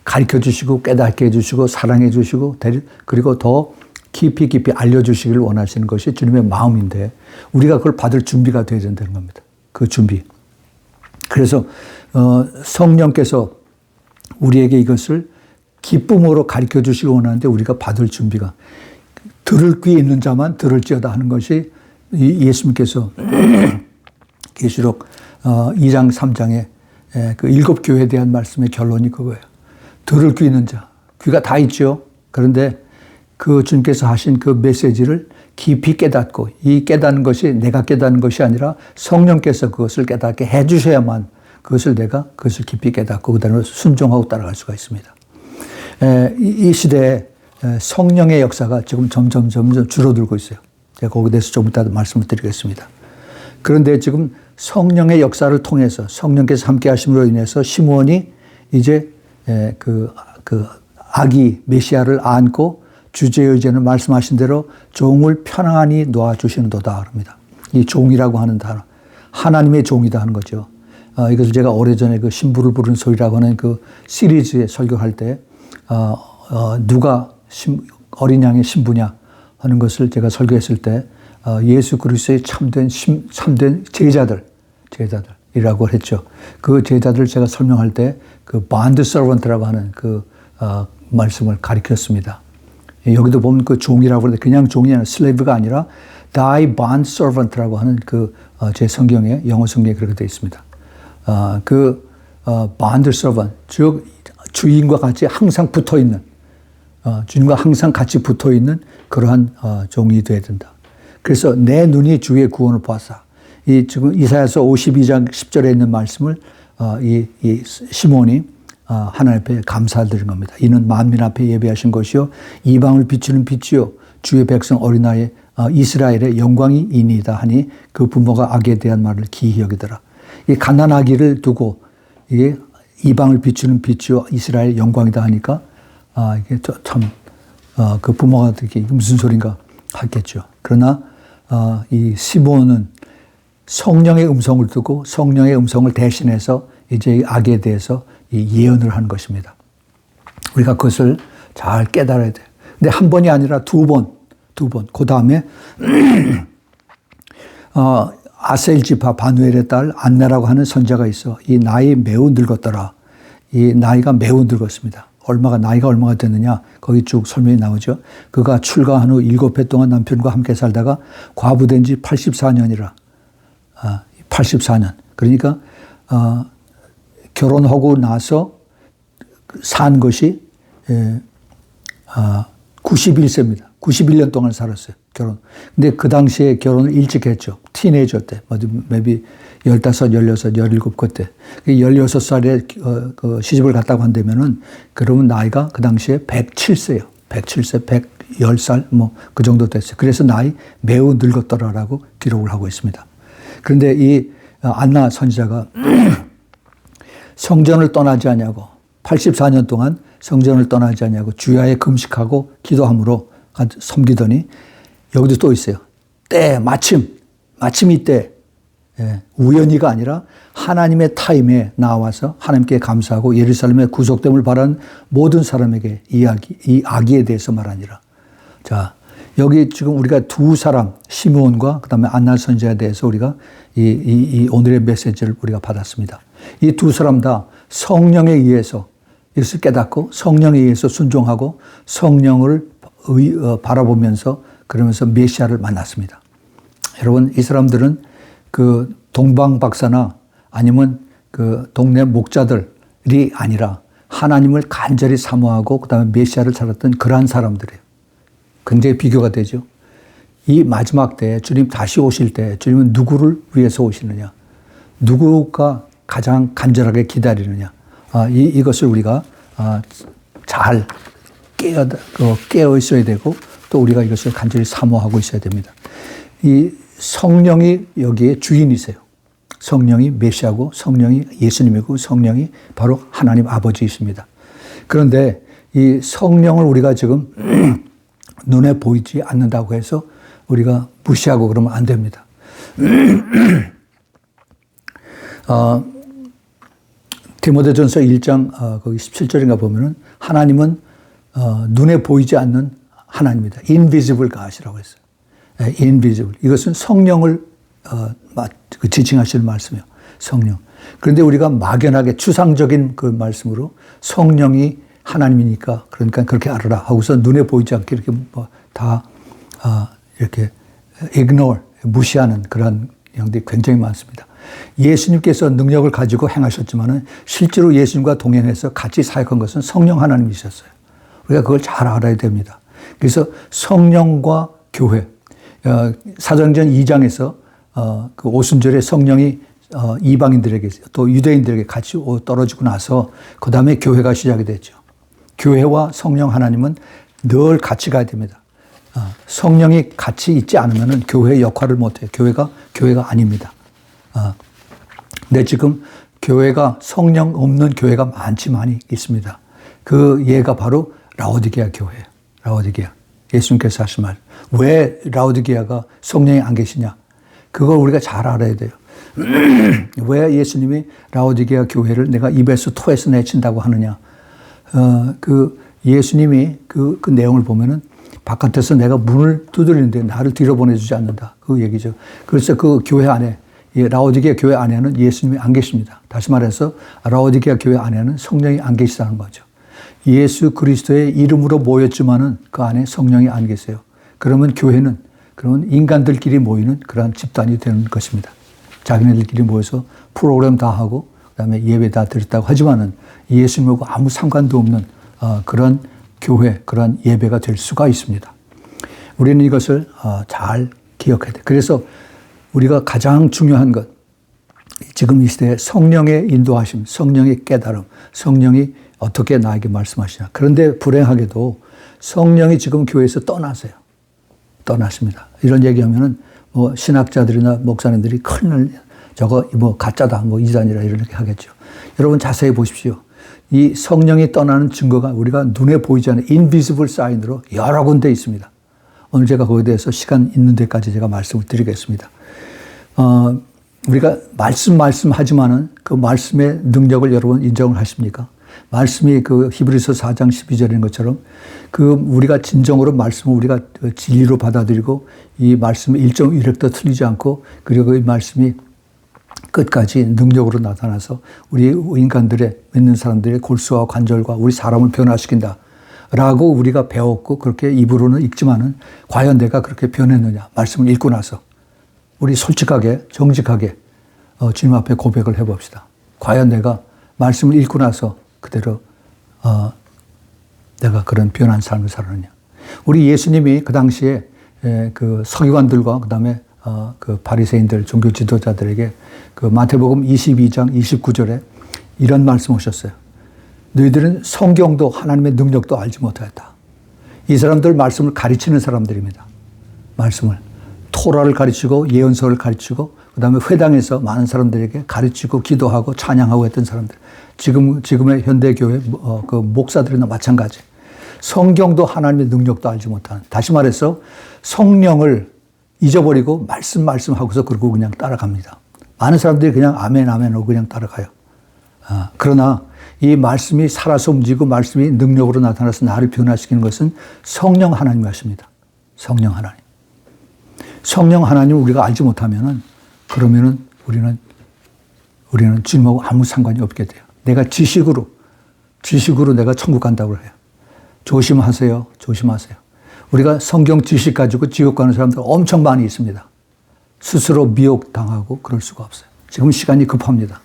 가르쳐 주시고 깨닫게 해주시고 사랑해 주시고 그리고 더 깊이 알려주시기를 원하시는 것이 주님의 마음인데 우리가 그걸 받을 준비가 되어야 된다는 겁니다. 그 준비. 그래서 성령께서 우리에게 이것을 기쁨으로 가르쳐 주시기 원하는데 우리가 받을 준비가 들을 귀 있는 자만 들을지어다 하는 것이 예수님께서 계시록 2장 3장에 그 7교회에 대한 말씀의 결론이 그거예요. 들을 귀 있는 자. 귀가 다 있죠. 그런데 그 주님께서 하신 그 메시지를 깊이 깨닫고 이 깨닫는 것이 내가 깨닫는 것이 아니라 성령께서 그것을 깨닫게 해 주셔야만 그것을 깊이 깨닫고 그다음에 순종하고 따라갈 수가 있습니다. 이 시대에 성령의 역사가 지금 점점 줄어들고 있어요. 제가 거기에 대해서 좀 이따 말씀을 드리겠습니다. 그런데 지금 성령의 역사를 통해서 성령께서 함께 하심으로 인해서 시므온이 이제 그 아기 메시아를 안고 주제의 의제는 말씀하신 대로 종을 편안히 놓아주시는도다 합니다. 이 종이라고 하는 단어, 하나님의 종이다 하는 거죠. 이것을 제가 오래전에 그 신부를 부르는 소리라고 하는 그 시리즈에 설교할 때 누가 어린 양의 신부냐 하는 것을 제가 설교했을 때 예수 그리스도의 참된 제자들이라고 했죠. 그 제자들을 제가 설명할 때 그 bond servant라고 하는 그 말씀을 가리켰습니다. 여기도 보면 그 종이라고 하는데 그냥 종이 아니라 슬레이브가 아니라 thy bond servant라고 하는 제 성경에 영어 성경에 그렇게 되어 있습니다. bond servant 즉 주인과 같이 항상 붙어 있는 주님과 항상 같이 붙어 있는 그러한 종이 되어야 된다. 그래서 내 눈이 주의 구원을 보았사. 지금 이사야서 52장 10절에 있는 말씀을 이 시몬이 하나님 앞에 감사드린 겁니다. 이는 만민 앞에 예배하신 것이요 이방을 비추는 빛이요 주의 백성 어린아이 이스라엘의 영광이 이니이다 하니 그 부모가 아기에 대한 말을 기이 여기더라. 이 갓난아기를 두고 이게 이방을 비추는 빛이요 이스라엘의 영광이다 하니까 이게 참 그 부모가 이게 무슨 소린가 하겠죠. 그러나 이 시몬은 성령의 음성을 두고 성령의 음성을 대신해서 이제 아기에 대해서 이 예언을 한 것입니다. 우리가 그것을 잘 깨달아야 돼요. 근데 한 번이 아니라 두 번. 그 다음에 아셀 지파 바누엘의 딸 안나라고 하는 선자가 있어. 이 나이 매우 늙었더라. 이 나이가 매우 늙었습니다. 나이가 얼마가 됐느냐? 거기 쭉 설명이 나오죠. 그가 출가한 후 7해 동안 남편과 함께 살다가 과부된 지 84년이라. 84년. 그러니까 결혼하고 나서 산 것이 91세입니다. 91년 동안 살았어요. 결혼. 근데 그 당시에 결혼을 일찍 했죠. 티네이저 때. maybe 15, 16, 17 그때. 16살에 시집을 갔다고 한다면은 그러면 나이가 그 당시에 107세예요. 107세, 110살 그 정도 됐어요. 그래서 나이 매우 늙었더라라고 기록을 하고 있습니다. 그런데 이 안나 선지자가 성전을 떠나지 않냐고 84년 동안 성전을 떠나지 않냐고 주야에 금식하고 기도함으로 섬기더니 여기도 또 있어요. 마침 이때 우연히가 아니라 하나님의 타임에 나와서 하나님께 감사하고 예루살렘의 구속됨을 바라는 모든 사람에게 이 아기에 대해서 말하니라. 자, 여기 지금 우리가 두 사람 시므온과 그다음에 안나 선지자에 대해서 우리가 이 오늘의 메시지를 우리가 받았습니다. 이 두 사람 다 성령에 의해서 이것을 깨닫고 성령에 의해서 순종하고 성령을 바라보면서 그러면서 메시아를 만났습니다. 여러분, 이 사람들은 그 동방 박사나 아니면 그 동네 목자들이 아니라 하나님을 간절히 사모하고 그다음에 메시아를 찾았던 그러한 사람들이에요. 굉장히 비교가 되죠. 이 마지막 때에 주님 다시 오실 때 주님은 누구를 위해서 오시느냐? 누구가 가장 간절하게 기다리느냐? 이것을 우리가 잘 깨어 있어야 되고 또 우리가 이것을 간절히 사모하고 있어야 됩니다. 이 성령이 여기에 주인이세요. 성령이 메시아고 성령이 예수님이고 성령이 바로 하나님 아버지이십니다. 그런데 이 성령을 우리가 지금 눈에 보이지 않는다고 해서 우리가 무시하고 그러면 안 됩니다. 디모데전서 1장 거기 17절인가 보면은 하나님은 눈에 보이지 않는 하나님이다. Invisible God이라고 했어요. Invisible. 이것은 성령을 지칭하시는 말씀이에요. 성령. 그런데 우리가 막연하게 추상적인 그 말씀으로 성령이 하나님이니까 그러니까 그렇게 알아라 하고서 눈에 보이지 않게 이렇게 이렇게 ignore, 무시하는 그런 형들이 굉장히 많습니다. 예수님께서 능력을 가지고 행하셨지만은 실제로 예수님과 동행해서 같이 사역한 것은 성령 하나님이셨어요. 우리가 그걸 잘 알아야 됩니다. 그래서 성령과 교회, 사도행전 2장에서 그 오순절에 성령이 이방인들에게 또 유대인들에게 같이 떨어지고 나서 그 다음에 교회가 시작이 됐죠. 교회와 성령 하나님은 늘 같이 가야 됩니다. 성령이 같이 있지 않으면 교회의 역할을 못해요. 교회가 아닙니다. 근데 지금 교회가 성령 없는 교회가 많이 있습니다. 그 예가 바로 라오디게아 교회예요. 라오디게아. 예수님께서 하신 말. 왜 라오디게아가 성령이 안 계시냐? 그걸 우리가 잘 알아야 돼요. 왜 예수님이 라오디게아 교회를 내가 입에서 토해서 내친다고 하느냐? 그 예수님이 그 내용을 보면은 바깥에서 내가 문을 두드리는데 나를 뒤로 보내주지 않는다. 그 얘기죠. 그래서 그 교회 안에, 라오디게아 교회 안에는 예수님이 안 계십니다. 다시 말해서 라오디게아 교회 안에는 성령이 안 계시다는 거죠. 예수 그리스도의 이름으로 모였지만은 그 안에 성령이 안 계세요. 그러면 교회는 인간들끼리 모이는 그러한 집단이 되는 것입니다. 자기네들끼리 모여서 프로그램 다 하고 그다음에 예배 다 드렸다고 하지만은 예수님하고 아무 상관도 없는 그런 교회, 그런 예배가 될 수가 있습니다. 우리는 이것을 잘 기억해야 돼요. 그래서 우리가 가장 중요한 것, 지금 이 시대에 성령의 인도하심, 성령의 깨달음, 성령이 어떻게 나에게 말씀하시냐. 그런데 불행하게도 성령이 지금 교회에서 떠나세요. 떠났습니다. 이런 얘기하면은 신학자들이나 목사님들이 큰일 저거 가짜다, 이단이라 이렇게 하겠죠. 여러분 자세히 보십시오. 이 성령이 떠나는 증거가 우리가 눈에 보이지 않는 인비지블 사인으로 여러 군데 있습니다. 오늘 제가 거기에 대해서 시간 있는 데까지 제가 말씀을 드리겠습니다. 우리가 말씀하지만은 그 말씀의 능력을 여러분 인정을 하십니까? 말씀이 그 히브리서 4장 12절인 것처럼 그 우리가 진정으로 말씀을 우리가 진리로 받아들이고 이 말씀의 일정 이력도 틀리지 않고 그리고 이 말씀이 끝까지 능력으로 나타나서 우리 인간들의 믿는 사람들의 골수와 관절과 우리 사람을 변화시킨다. 라고 우리가 배웠고 그렇게 입으로는 읽지만은 과연 내가 그렇게 변했느냐. 말씀을 읽고 나서 우리 솔직하게 정직하게 주님 앞에 고백을 해봅시다. 과연 내가 말씀을 읽고 나서 그대로 내가 그런 변한 삶을 살았느냐. 우리 예수님이 그 당시에 그 서기관들과 그다음에 그 바리새인들 종교 지도자들에게 그 마태복음 22장 29절에 이런 말씀 하셨어요. 너희들은 성경도 하나님의 능력도 알지 못하였다. 이 사람들 말씀을 가르치는 사람들입니다. 말씀을 토라를 가르치고 예언서를 가르치고 그다음에 회당에서 많은 사람들에게 가르치고 기도하고 찬양하고 했던 사람들. 지금의 현대교회 그 목사들이나 마찬가지. 성경도 하나님의 능력도 알지 못하는. 다시 말해서 성령을 잊어버리고 말씀하고서 그러고 그냥 따라갑니다. 많은 사람들이 그냥 아멘 하고 그냥 따라가요. 그러나 이 말씀이 살아서 움직이고 말씀이 능력으로 나타나서 나를 변화시키는 것은 성령 하나님 하십니다. 성령 하나님. 성령 하나님을 우리가 알지 못하면은 그러면은 우리는 주님하고 아무 상관이 없게 돼요. 내가 지식으로 내가 천국 간다고 해요. 조심하세요. 우리가 성경 지식 가지고 지옥 가는 사람들 엄청 많이 있습니다. 스스로 미혹당하고 그럴 수가 없어요. 지금 시간이 급합니다.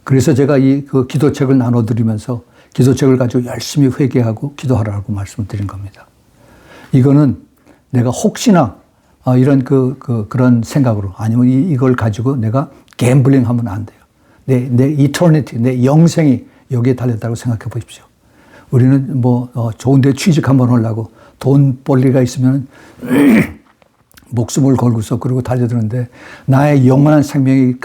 그래서 제가 그 기도책을 나눠드리면서 기도책을 가지고 열심히 회개하고 기도하라고 말씀을 드린 겁니다. 이거는 내가 혹시나 이런 그런 생각으로 아니면 이걸 가지고 내가 갬블링 하면 안 돼요. 내 이터니티, 내 영생이 여기에 달렸다고 생각해 보십시오. 우리는 좋은 데 취직 한번 하려고 돈 벌 리가 있으면 목숨을 걸고서 그러고 달려드는데 나의 영원한 생명이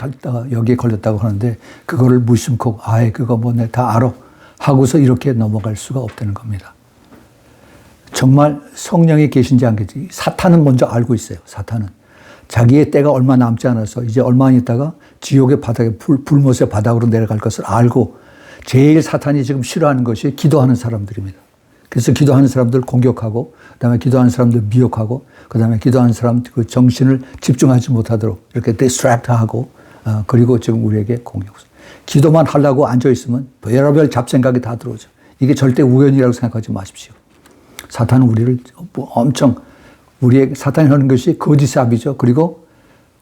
여기에 걸렸다고 하는데 그거를 무심코 그거 내 다 알아 하고서 이렇게 넘어갈 수가 없다는 겁니다. 정말 성령이 계신지 안 계신지 사탄은 먼저 알고 있어요. 사탄은 자기의 때가 얼마 남지 않아서 이제 얼마 있다가 지옥의 바닥에 불못의 바닥으로 내려갈 것을 알고 제일 사탄이 지금 싫어하는 것이 기도하는 사람들입니다. 그래서 기도하는 사람들 공격하고 그다음에 기도하는 사람들 미혹하고 그다음에 기도하는 사람 그 정신을 집중하지 못하도록 이렇게 디스트랙트하고 그리고 지금 우리에게 공격. 기도만 하려고 앉아 있으면 별의별 잡생각이 다 들어오죠. 이게 절대 우연이라고 생각하지 마십시오. 사탄은 우리를 엄청 사탄이 하는 것이 거짓의 압이죠. 그리고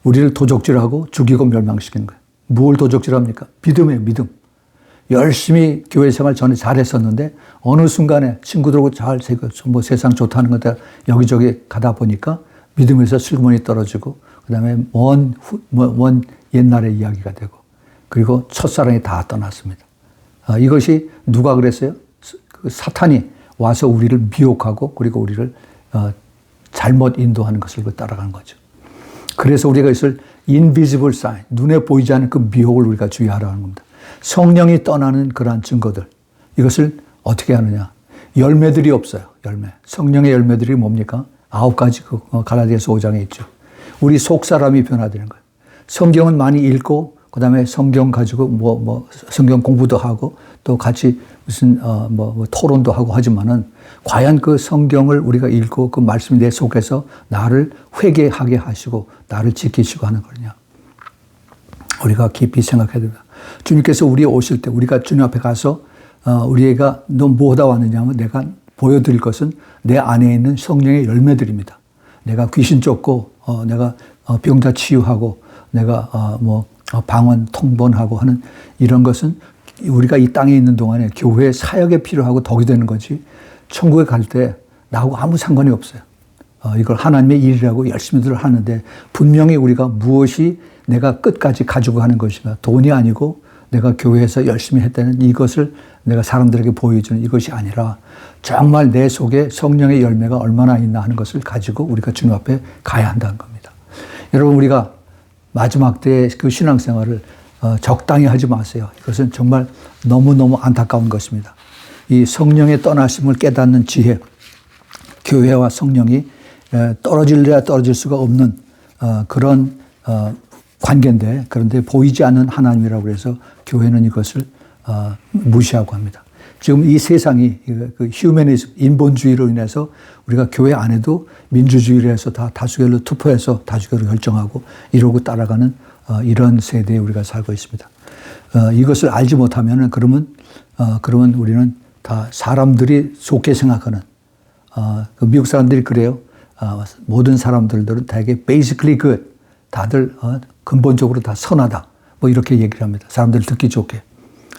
우리를 도적질하고 죽이고 멸망시키는 거예요. 뭘 도적질합니까? 믿음이에요. 믿음. 열심히 교회 생활 전에 잘했었는데 어느 순간에 친구들하고 세상 좋다는 것들 여기저기 가다 보니까 믿음에서 슬그머니 떨어지고 그다음에 먼 옛날의 이야기가 되고 그리고 첫사랑이 다 떠났습니다. 이것이 누가 그랬어요? 사탄이 와서 우리를 미혹하고 그리고 우리를 잘못 인도하는 것을 따라가는 거죠. 그래서 우리가 있을 invisible sign, 눈에 보이지 않는 그 미혹을 우리가 주의하라는 겁니다. 성령이 떠나는 그러한 증거들, 이것을 어떻게 하느냐. 열매들이 없어요. 성령의 열매들이 뭡니까? 9가지 갈라디아서 5장에 있죠. 우리 속 사람이 변화되는 거예요. 성경은 많이 읽고 그다음에 성경 가지고 성경 공부도 하고 또 같이 무슨 토론도 하고 하지만은 과연 그 성경을 우리가 읽고 그 말씀이 내 속에서 나를 회개하게 하시고 나를 지키시고 하는 거냐. 우리가 깊이 생각해야 됩니다. 주님께서 우리 오실 때 우리가 주님 앞에 가서 우리가 너 뭐하다 왔느냐 하면 내가 보여드릴 것은 내 안에 있는 성령의 열매들입니다. 내가 귀신 쫓고 내가 병자 치유하고 내가 방언 통번하고 하는 이런 것은 우리가 이 땅에 있는 동안에 교회 사역에 필요하고 덕이 되는 거지 천국에 갈 때 나하고 아무 상관이 없어요. 이걸 하나님의 일이라고 열심히들 하는데 분명히 우리가 무엇이 내가 끝까지 가지고 가는 것인가 돈이 아니고 내가 교회에서 열심히 했다는 이것을 내가 사람들에게 보여주는 이것이 아니라 정말 내 속에 성령의 열매가 얼마나 있나 하는 것을 가지고 우리가 주님 앞에 가야 한다는 겁니다. 여러분 우리가 마지막 때의 그 신앙생활을 적당히 하지 마세요. 이것은 정말 너무너무 안타까운 것입니다. 이 성령의 떠나심을 깨닫는 지혜, 교회와 성령이 떨어질래야 떨어질 수가 없는 그런 관계인데 그런데 보이지 않는 하나님이라고 해서 교회는 이것을 무시하고 합니다. 지금 이 세상이 그 휴머니즘, 인본주의로 인해서 우리가 교회 안에도 민주주의를 해서 다 다수결로 투표해서 다수결로 결정하고 이러고 따라가는 이런 세대에 우리가 살고 있습니다. 이것을 알지 못하면은 그러면 우리는 다 사람들이 좋게 생각하는 그 미국 사람들이 그래요. 모든 사람들은 되게 basically good, 다들 근본적으로 다 선하다. 뭐 이렇게 얘기를 합니다. 사람들 듣기 좋게.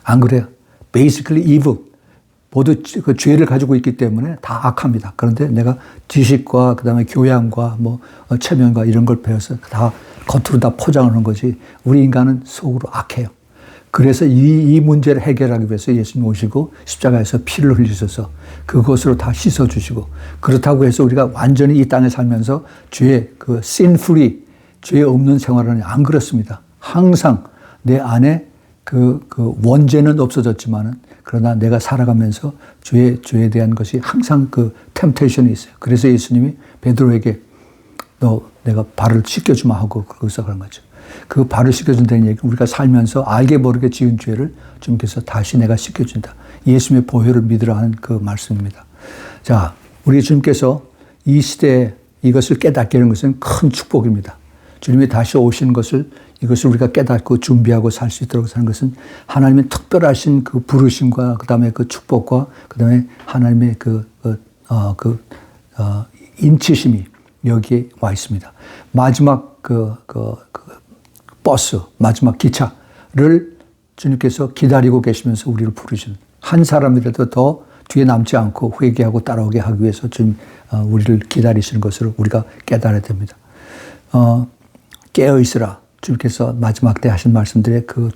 안 그래요? basically evil. 모두 그 죄를 가지고 있기 때문에 다 악합니다. 그런데 내가 지식과 그다음에 교양과 뭐 체면과 이런 걸 배워서 다 겉으로 다 포장하는 거지. 우리 인간은 속으로 악해요. 그래서 이 문제를 해결하기 위해서 예수님 오시고 십자가에서 피를 흘리셔서 그것으로 다 씻어주시고, 그렇다고 해서 우리가 완전히 이 땅에 살면서 죄, 그 sin free, 죄 없는 생활은 안 그렇습니다. 항상 내 안에 그 원죄는 없어졌지만은 그러나 내가 살아가면서 죄에 대한 것이 항상 그 템테이션이 있어요. 그래서 예수님이 베드로에게 너 내가 발을 씻겨주마 하고 거기서 그런 거죠. 그 발을 씻겨준다는 얘기는 우리가 살면서 알게 모르게 지은 죄를 주님께서 다시 내가 씻겨준다. 예수님의 보혈을 믿으라 하는 그 말씀입니다. 자, 우리 주님께서 이 시대에 이것을 깨닫게 하는 것은 큰 축복입니다. 주님이 다시 오시는 것을, 이것을 우리가 깨닫고 준비하고 살 수 있도록 사는 것은 하나님의 특별하신 그 부르심과 그 다음에 그 축복과 그 다음에 하나님의 인치심이 여기에 와 있습니다. 마지막 버스, 마지막 기차를 주님께서 기다리고 계시면서 우리를 부르시는, 한 사람이라도 더 뒤에 남지 않고 회개하고 따라오게 하기 위해서 주님 우리를 기다리시는 것을 우리가 깨달아야 됩니다. 깨어있으라. 주님께서 마지막 때 하신 말씀들의 그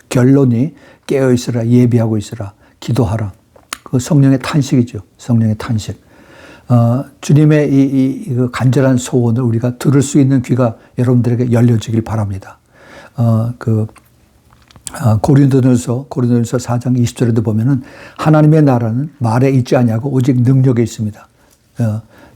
결론이 깨어있으라, 예비하고 있으라, 기도하라. 그 성령의 탄식이죠. 성령의 탄식. 주님의 이 간절한 소원을 우리가 들을 수 있는 귀가 여러분들에게 열려지길 바랍니다. 고린도전서 4장 20절에도 보면은 하나님의 나라는 말에 있지 아니하고 오직 능력에 있습니다.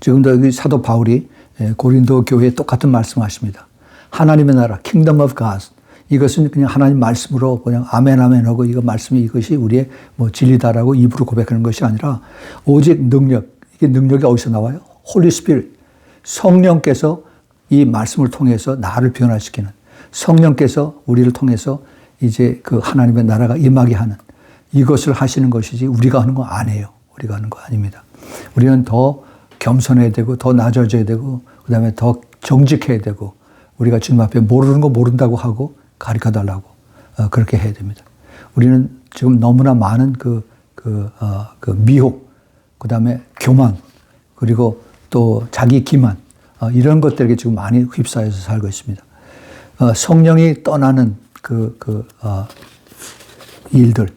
지금도 여기 사도 바울이 고린도 교회에 똑같은 말씀하십니다. 하나님의 나라, Kingdom of God. 이것은 그냥 하나님 말씀으로 그냥 아멘 아멘 하고 이거 말씀이 이것이 우리의 뭐 진리다라고 입으로 고백하는 것이 아니라 오직 능력. 이게 능력이 어디서 나와요? Holy Spirit. 성령께서 이 말씀을 통해서 나를 변화시키는, 성령께서 우리를 통해서 이제 그 하나님의 나라가 임하게 하는, 이것을 하시는 것이지 우리가 하는 거 아니에요. 우리가 하는 거 아닙니다. 우리는 더 겸손해야 되고 더 낮아져야 되고 그다음에 더 정직해야 되고, 우리가 주님 앞에 모르는 거 모른다고 하고 가르쳐달라고 그렇게 해야 됩니다. 우리는 지금 너무나 많은 그 미혹, 그 다음에 교만, 그리고 또 자기 기만, 이런 것들에게 지금 많이 휩싸여서 살고 있습니다. 성령이 떠나는 일들,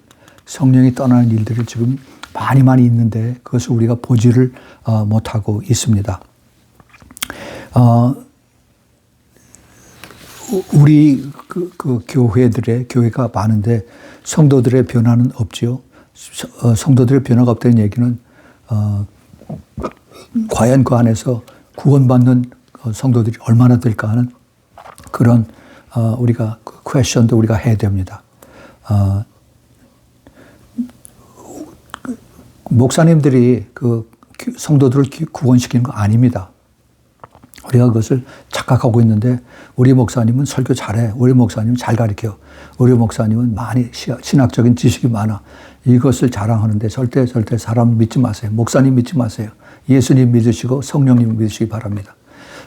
성령이 떠나는 일들이 지금 많이 있는데 그것을 우리가 보지를 못하고 있습니다. 우리 교회가 많은데 성도들의 변화는 없지요. 성도들의 변화가 없다는 얘기는 과연 그 안에서 구원받는 성도들이 얼마나 될까 하는 그런 우리가 퀘스천도 우리가 해야 됩니다. 목사님들이 그 성도들을 구원시키는 거 아닙니다. 우리가 그것을 착각하고 있는데, 우리 목사님은 설교 잘해. 우리 목사님은 잘 가르쳐. 우리 목사님은 많이 신학적인 지식이 많아. 이것을 자랑하는데 절대 사람 믿지 마세요. 목사님 믿지 마세요. 예수님 믿으시고 성령님 믿으시기 바랍니다.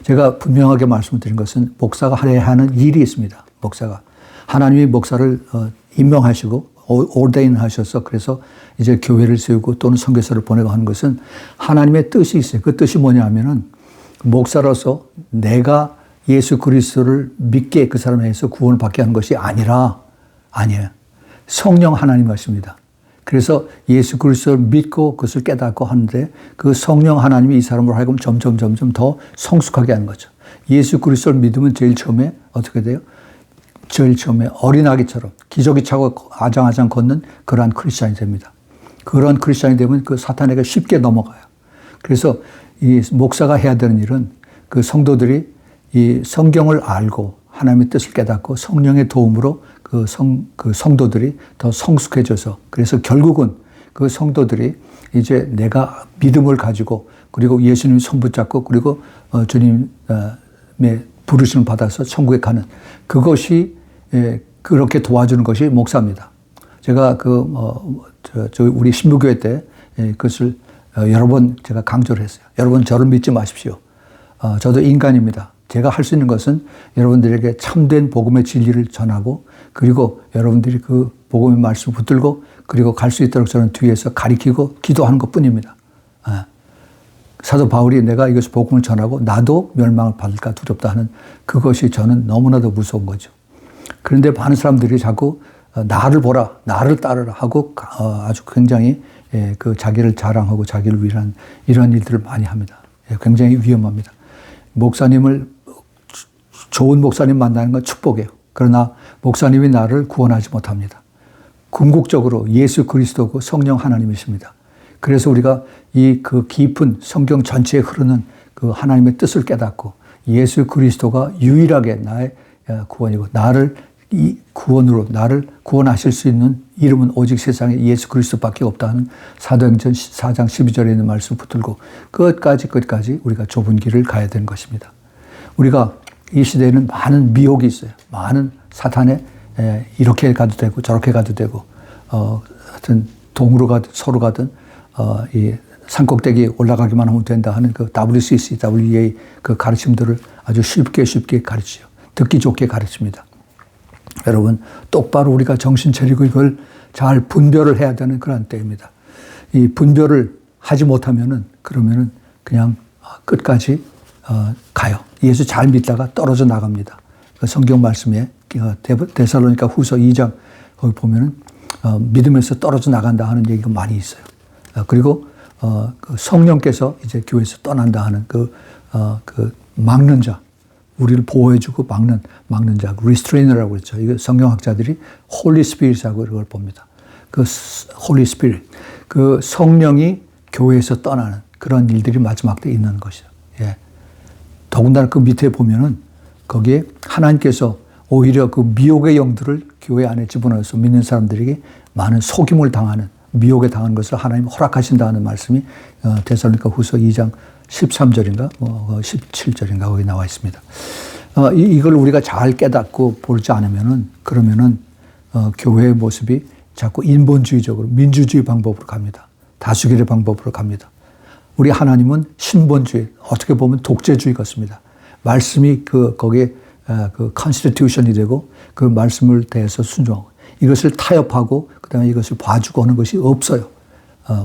제가 분명하게 말씀드린 것은 목사가 해야 하는 일이 있습니다. 목사가. 하나님이 목사를 임명하시고 ordain 하셔서 그래서 이제 교회를 세우고 또는 선교사를 보내고 하는 것은 하나님의 뜻이 있어요. 그 뜻이 뭐냐면은 목사로서 내가 예수 그리스도를 믿게 그 사람에 의해서 구원을 받게 하는 것이 아니에요. 성령 하나님 것입니다. 그래서 예수 그리스도를 믿고 그것을 깨닫고 하는데 그 성령 하나님이 이 사람으로 하여금 점점 더 성숙하게 하는 거죠. 예수 그리스도를 믿으면 제일 처음에 어떻게 돼요? 제일 처음에 어린아기처럼 기저귀 차고 아장아장 걷는 그러한 크리스찬이 됩니다. 그런 크리스찬이 되면 그 사탄에게 쉽게 넘어가요. 그래서 이 목사가 해야 되는 일은 그 성도들이 이 성경을 알고 하나님의 뜻을 깨닫고 성령의 도움으로 그 성도들이 더 성숙해져서 그래서 결국은 그 성도들이 이제 내가 믿음을 가지고 그리고 예수님 손 붙잡고 그리고 주님의 부르심을 받아서 천국에 가는 그것이 그렇게 도와주는 것이 목사입니다. 제가 우리 신부교회 때 그것을 여러 번 제가 강조를 했어요. 여러분 저를 믿지 마십시오. 저도 인간입니다. 제가 할 수 있는 것은 여러분들에게 참된 복음의 진리를 전하고 그리고 여러분들이 그 복음의 말씀을 붙들고 그리고 갈 수 있도록 저는 뒤에서 가리키고 기도하는 것뿐입니다. 사도 바울이 내가 이것을 복음을 전하고 나도 멸망을 받을까 두렵다 하는 그것이 저는 너무나도 무서운 거죠. 그런데 많은 사람들이 자꾸 나를 보라, 나를 따르라 하고 아주 굉장히 그 자기를 자랑하고 자기를 위한 이런 일들을 많이 합니다. 굉장히 위험합니다. 좋은 목사님 만나는 건 축복이에요. 그러나 목사님이 나를 구원하지 못합니다. 궁극적으로 예수 그리스도고 성령 하나님이십니다. 그래서 우리가 그 깊은 성경 전체에 흐르는 그 하나님의 뜻을 깨닫고 예수 그리스도가 유일하게 나의 구원이고 나를 구원하실 수 있는 이름은 오직 세상에 예수 그리스도밖에 없다 하는 사도행전 4장 12절에 있는 말씀 붙들고 끝까지 우리가 좁은 길을 가야 되는 것입니다. 우리가 이 시대에는 많은 미혹이 있어요. 많은 사탄에 이렇게 가도 되고 저렇게 가도 되고 하여튼 동으로 가든 서로 가든 이 산꼭대기에 올라가기만 하면 된다 하는 그 WCC, WEA 그 가르침들을 아주 쉽게 가르치죠. 듣기 좋게 가르칩니다. 여러분 똑바로 우리가 정신 차리고 이걸 잘 분별을 해야 되는 그런 때입니다. 이 분별을 하지 못하면은 그러면은 그냥 끝까지 가요. 예수 잘 믿다가 떨어져 나갑니다. 그 성경 말씀에 데살로니가 후서 2장 거기 보면은 믿음에서 떨어져 나간다 하는 얘기가 많이 있어요. 그리고 그 성령께서 이제 교회에서 떠난다 하는 그 막는 자, 우리를 보호해주고 막는 자, 리스트레이너라고 그랬죠. 이거 성경학자들이 홀리 스피릿이라고 그걸 봅니다. 그 홀리 스피릿, 그 성령이 교회에서 떠나는 그런 일들이 마지막 때 있는 것이죠. 예. 더군다나 그 밑에 보면은 거기에 하나님께서 오히려 그 미혹의 영들을 교회 안에 집어넣어서 믿는 사람들에게 많은 속임을 당하는 미혹에 당한 것을 하나님이 허락하신다는 말씀이 데살로니가 후서 2장 13절인가 17절인가 거기 나와 있습니다. 이걸 우리가 잘 깨닫고 보지 않으면은 그러면은 교회의 모습이 자꾸 인본주의적으로 민주주의 방법으로 갑니다. 다수결의 방법으로 갑니다. 우리 하나님은 신본주의, 어떻게 보면 독재주의 같습니다. 말씀이 거기에 그 컨스티튜션이 되고 그 말씀을 대해서 순종하고 이것을 타협하고 그다음에 이것을 봐주고 하는 것이 없어요.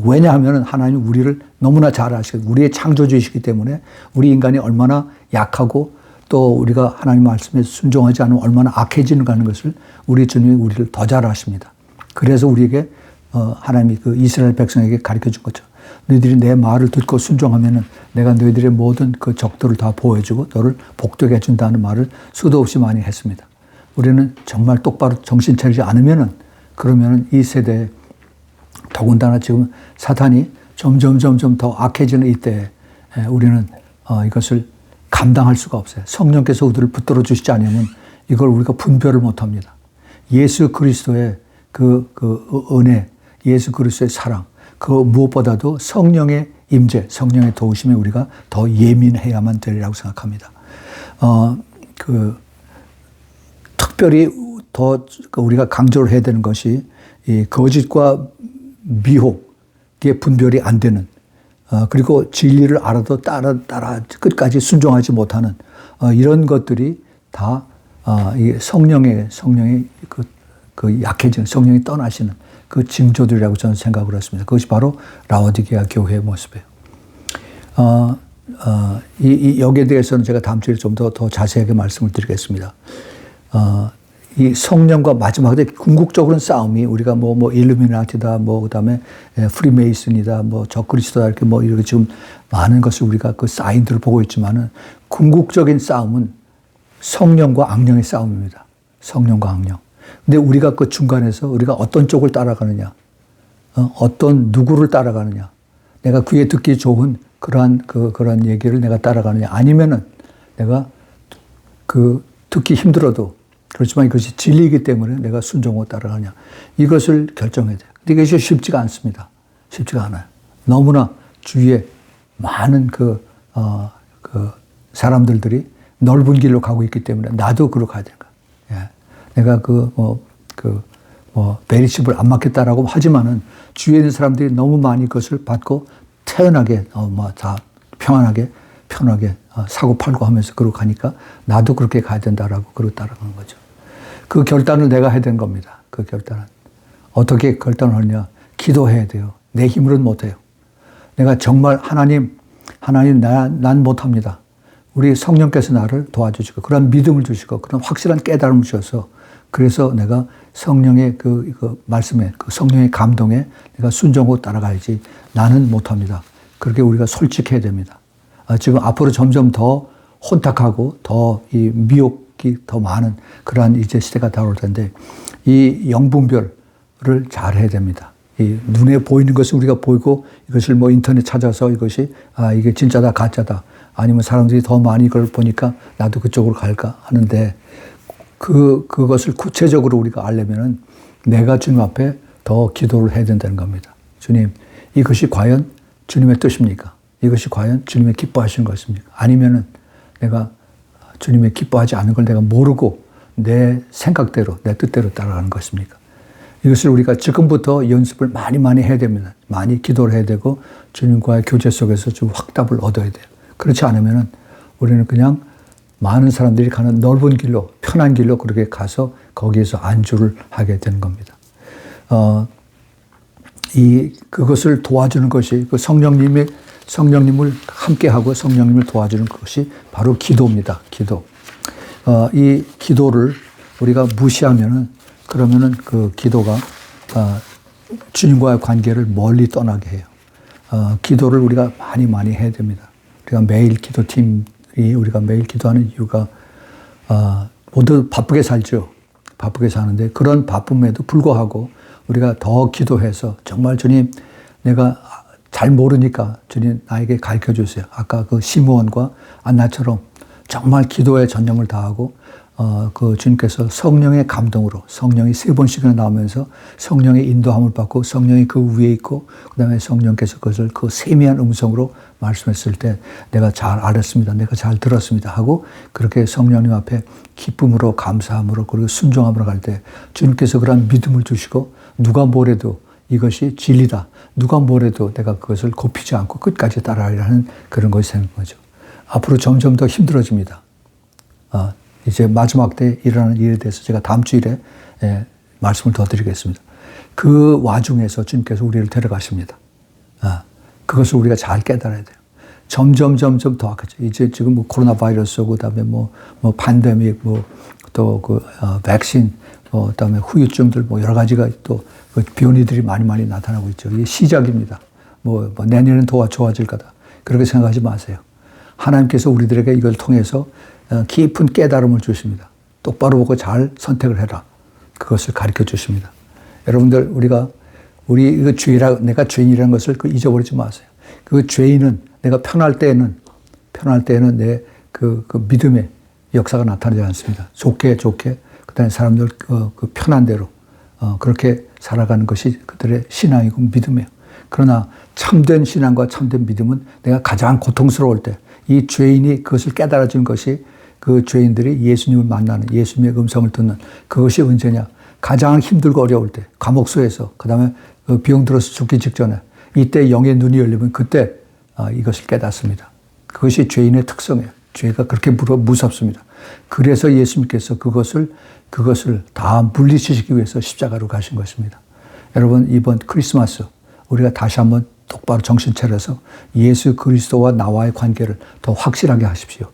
왜냐하면 하나님은 우리를 너무나 잘 아시고 우리의 창조주이시기 때문에 우리 인간이 얼마나 약하고 또 우리가 하나님 말씀에 순종하지 않으면 얼마나 악해지는가 하는 것을 우리 주님이 우리를 더 잘 아십니다. 그래서 우리에게 하나님이 그 이스라엘 백성에게 가르쳐 준 거죠. 너희들이 내 말을 듣고 순종하면은 내가 너희들의 모든 그 적들을 다 보호해주고 너를 복되게 해준다는 말을 수도 없이 많이 했습니다. 우리는 정말 똑바로 정신 차리지 않으면은 그러면은 이 세대에 더군다나 지금 사탄이 점점 더 악해지는 이때에 우리는 이것을 감당할 수가 없어요. 성령께서 우리를 붙들어 주시지 않으면 이걸 우리가 분별을 못 합니다. 예수 그리스도의 그 은혜, 예수 그리스도의 사랑, 그 무엇보다도 성령의 임재, 성령의 도우심에 우리가 더 예민해야만 되리라고 생각합니다. 특별히 더 우리가 강조를 해야 되는 것이 이 거짓과 미혹의 분별이 안 되는 그리고 진리를 알아도 따라 끝까지 순종하지 못하는 이런 것들이 다 이 성령의 그 약해지는 성령이 떠나시는 그 징조들이라고 저는 생각을 했습니다. 그것이 바로 라오디게아 교회의 모습이에요. 여기에 대해서는 제가 다음 주에 좀 더 자세하게 말씀을 드리겠습니다. 이 성령과 마지막에 궁극적으로는 싸움이 우리가 뭐 일루미나티다, 그다음에 프리메이슨이다, 적그리스도다 이렇게 지금 많은 것을 우리가 그 사인들을 보고 있지만은 궁극적인 싸움은 성령과 악령의 싸움입니다. 성령과 악령. 근데 우리가 그 중간에서 우리가 어떤 쪽을 따라가느냐, 어떤 누구를 따라가느냐, 내가 귀에 듣기 좋은 그러한 얘기를 내가 따라가느냐, 아니면은 내가 그 듣기 힘들어도 그렇지만 이것이 진리이기 때문에 내가 순종하고 따라가느냐. 이것을 결정해야 돼요. 근데 이것이 쉽지가 않습니다. 쉽지가 않아요. 너무나 주위에 많은 그 사람들이 넓은 길로 가고 있기 때문에 나도 그로 가야 되는 거예요. 예. 내가 베리십을 안 맞겠다라고 하지만은 주위에 있는 사람들이 너무 많이 그것을 받고 태연하게, 다 편하게 사고 팔고 하면서 그러고 가니까 나도 그렇게 가야 된다라고 그러고 따라가는 거죠. 그 결단을 내가 해야 되는 겁니다. 그 결단은. 어떻게 결단을 하느냐. 기도해야 돼요. 내 힘으로는 못해요. 내가 정말 하나님, 난 못합니다. 우리 성령께서 나를 도와주시고, 그런 믿음을 주시고, 그런 확실한 깨달음을 주셔서, 그래서 내가 성령의 그 말씀에, 그 성령의 감동에 내가 순종하고 따라가야지 나는 못합니다. 그렇게 우리가 솔직해야 됩니다. 지금 앞으로 점점 더 혼탁하고 더 이 미혹이 더 많은 그러한 이제 시대가 다가올 텐데, 이 영분별을 잘 해야 됩니다. 이 눈에 보이는 것을 우리가 보이고 이것을 인터넷 찾아서 이것이 이게 진짜다 가짜다 아니면 사람들이 더 많이 이걸 보니까 나도 그쪽으로 갈까 하는데 그것을 구체적으로 우리가 알려면은 내가 주님 앞에 더 기도를 해야 된다는 겁니다. 주님, 이것이 과연 주님의 뜻입니까? 이것이 과연 주님의 기뻐하시는 것입니까? 아니면은 내가 주님의 기뻐하지 않은 걸 내가 모르고 내 생각대로, 내 뜻대로 따라가는 것입니까? 이것을 우리가 지금부터 연습을 많이 해야 됩니다. 많이 기도를 해야 되고 주님과의 교제 속에서 좀 확답을 얻어야 돼요. 그렇지 않으면은 우리는 그냥 많은 사람들이 가는 넓은 길로, 편한 길로 그렇게 가서 거기에서 안주를 하게 되는 겁니다. 그것을 도와주는 것이 그 성령님을 함께하고 성령님을 도와주는 것이 바로 기도입니다. 기도. 이 기도를 우리가 무시하면은 그러면은 그 기도가 주님과의 관계를 멀리 떠나게 해요. 기도를 우리가 많이 해야 됩니다. 우리가 매일 기도팀이 우리가 매일 기도하는 이유가 모두 바쁘게 살죠. 바쁘게 사는데 그런 바쁨에도 불구하고 우리가 더 기도해서 정말 주님 내가 잘 모르니까 주님 나에게 가르쳐 주세요. 아까 그 시므온과 안나처럼 정말 기도에 전념을 다하고 그 주님께서 성령의 감동으로 성령이 3번씩이나 나오면서 성령의 인도함을 받고 성령이 그 위에 있고 그다음에 성령께서 그것을 그 세미한 음성으로 말씀했을 때 내가 잘 알았습니다. 내가 잘 들었습니다. 하고 그렇게 성령님 앞에 기쁨으로 감사함으로 그리고 순종함으로 갈 때 주님께서 그런 믿음을 주시고 누가 뭐래도 이것이 진리다. 누가 뭐래도 내가 그것을 굽히지 않고 끝까지 따라가려 하는 그런 것이 생긴 거죠. 앞으로 점점 더 힘들어집니다. 이제 마지막 때 일어나는 일에 대해서 제가 다음 주일에 말씀을 더 드리겠습니다. 그 와중에서 주님께서 우리를 데려가십니다. 그것을 우리가 잘 깨달아야 돼요. 점점 더 악하죠. 이제 지금 코로나 바이러스고 그다음에 팬데믹 또 백신 그다음에 후유증들 여러 가지가 또 변이들이 많이 나타나고 있죠. 이게 시작입니다. 내년은 더 좋아질 거다. 그렇게 생각하지 마세요. 하나님께서 우리들에게 이걸 통해서 깊은 깨달음을 주십니다. 똑바로 보고 잘 선택을 해라. 그것을 가르쳐 주십니다. 여러분들 우리 이거 내가 죄인이라는 것을 잊어버리지 마세요. 그 죄인은 내가 편할 때에는 내 그 믿음의 역사가 나타나지 않습니다. 좋게 그다음에 사람들 그 편한 대로 그렇게 살아가는 것이 그들의 신앙이고 믿음이에요. 그러나 참된 신앙과 참된 믿음은 내가 가장 고통스러울 때 이 죄인이 그것을 깨달아준 것이 그 죄인들이 예수님을 만나는 예수님의 음성을 듣는 그것이 언제냐? 가장 힘들고 어려울 때 감옥소에서 그다음에 병 들어서 죽기 직전에 이때 영의 눈이 열리면 그때 이것을 깨닫습니다. 그것이 죄인의 특성이에요. 죄가 그렇게 무섭습니다. 그래서 예수님께서 그것을 다 물리치시기 위해서 십자가로 가신 것입니다. 여러분 이번 크리스마스 우리가 다시 한번 똑바로 정신 차려서 예수 그리스도와 나와의 관계를 더 확실하게 하십시오.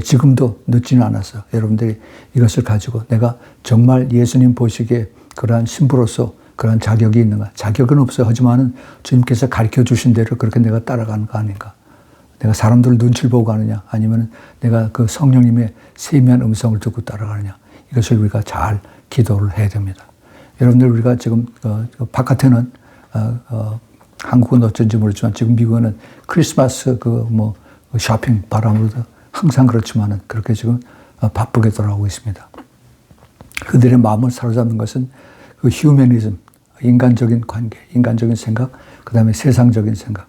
지금도 늦지는 않았어요. 여러분들이 이것을 가지고 내가 정말 예수님 보시기에 그러한 신부로서 그러한 자격이 있는가? 자격은 없어요. 하지만은 주님께서 가르쳐 주신 대로 그렇게 내가 따라가는 거 아닌가? 내가 사람들 눈치를 보고 가느냐? 아니면 내가 그 성령님의 세미한 음성을 듣고 따라가느냐? 이것을 우리가 잘 기도를 해야 됩니다. 여러분들 우리가 지금 바깥에는 한국은 어쩐지 모르지만 지금 미국은 크리스마스 쇼핑 바람으로도 항상 그렇지만은 그렇게 지금 바쁘게 돌아가고 있습니다. 그들의 마음을 사로잡는 것은 그 휴머니즘, 인간적인 관계, 인간적인 생각, 그 다음에 세상적인 생각.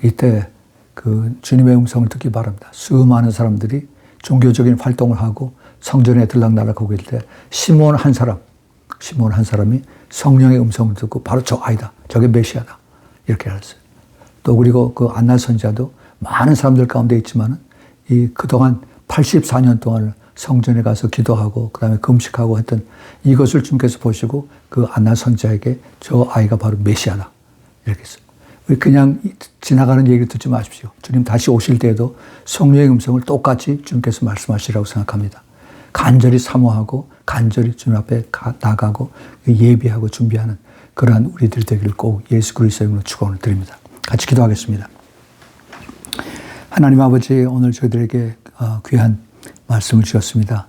이때 그 주님의 음성을 듣기 바랍니다. 수많은 사람들이 종교적인 활동을 하고 성전에 들락날락하고 있을 때 시몬 한 사람이 성령의 음성을 듣고 바로 저 아이다. 저게 메시아다. 이렇게 알았어요. 또 그리고 그 안나 선지자도 많은 사람들 가운데 있지만은 그동안 84년 동안을 성전에 가서 기도하고 그다음에 금식하고 했던 이것을 주님께서 보시고 그 안나 선지자에게 저 아이가 바로 메시아다. 이렇게 했어요. 그냥 지나가는 얘기를 듣지 마십시오. 주님 다시 오실 때에도 성령의 음성을 똑같이 주님께서 말씀하시라고 생각합니다. 간절히 사모하고 간절히 주님 앞에 나가고 예비하고 준비하는 그러한 우리들 되기를 꼭 예수 그리스도의 이름으로 축원을 드립니다. 같이 기도하겠습니다. 하나님 아버지, 오늘 저희들에게 귀한 말씀을 주셨습니다.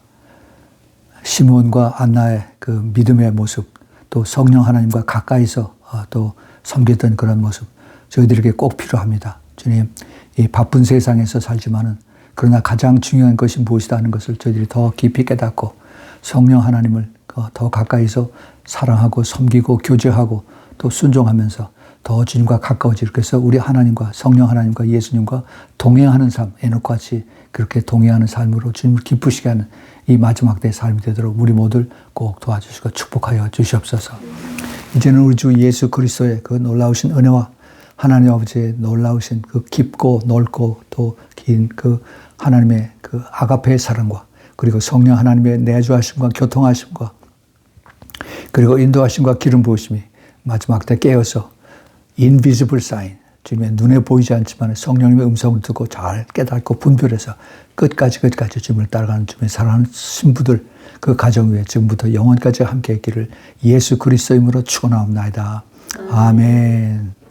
시몬과 안나의 그 믿음의 모습, 또 성령 하나님과 가까이서 또 섬겼던 그런 모습, 저희들에게 꼭 필요합니다. 주님, 이 바쁜 세상에서 살지만은 그러나 가장 중요한 것이 무엇이다 하는 것을 저희들이 더 깊이 깨닫고 성령 하나님을 더 가까이서 사랑하고 섬기고 교제하고 또 순종하면서 더 주님과 가까워지기 위해서 우리 하나님과 성령 하나님과 예수님과 동행하는 삶, 에녹같이 그렇게 동행하는 삶으로 주님을 기쁘시게 하는 이 마지막 때의 삶이 되도록 우리 모두를 꼭 도와주시고 축복하여 주시옵소서. 이제는 우리 주 예수 그리스도의 그 놀라우신 은혜와 하나님 아버지의 놀라우신 그 깊고 넓고 또 긴 그 하나님의 그 아가페의 사랑과 그리고 성령 하나님의 내주하심과 교통하심과 그리고 인도하심과 기름 부으심이 마지막 때 깨어서 invisible sign, 주님의 눈에 보이지 않지만 성령님의 음성을 듣고 잘 깨닫고 분별해서 끝까지 주님을 따라가는 주님의 사랑하는 신부들 그 가정 위에 지금부터 영원까지 함께 있기를 예수 그리스도 이름으로 축원하옵나이다. 아멘.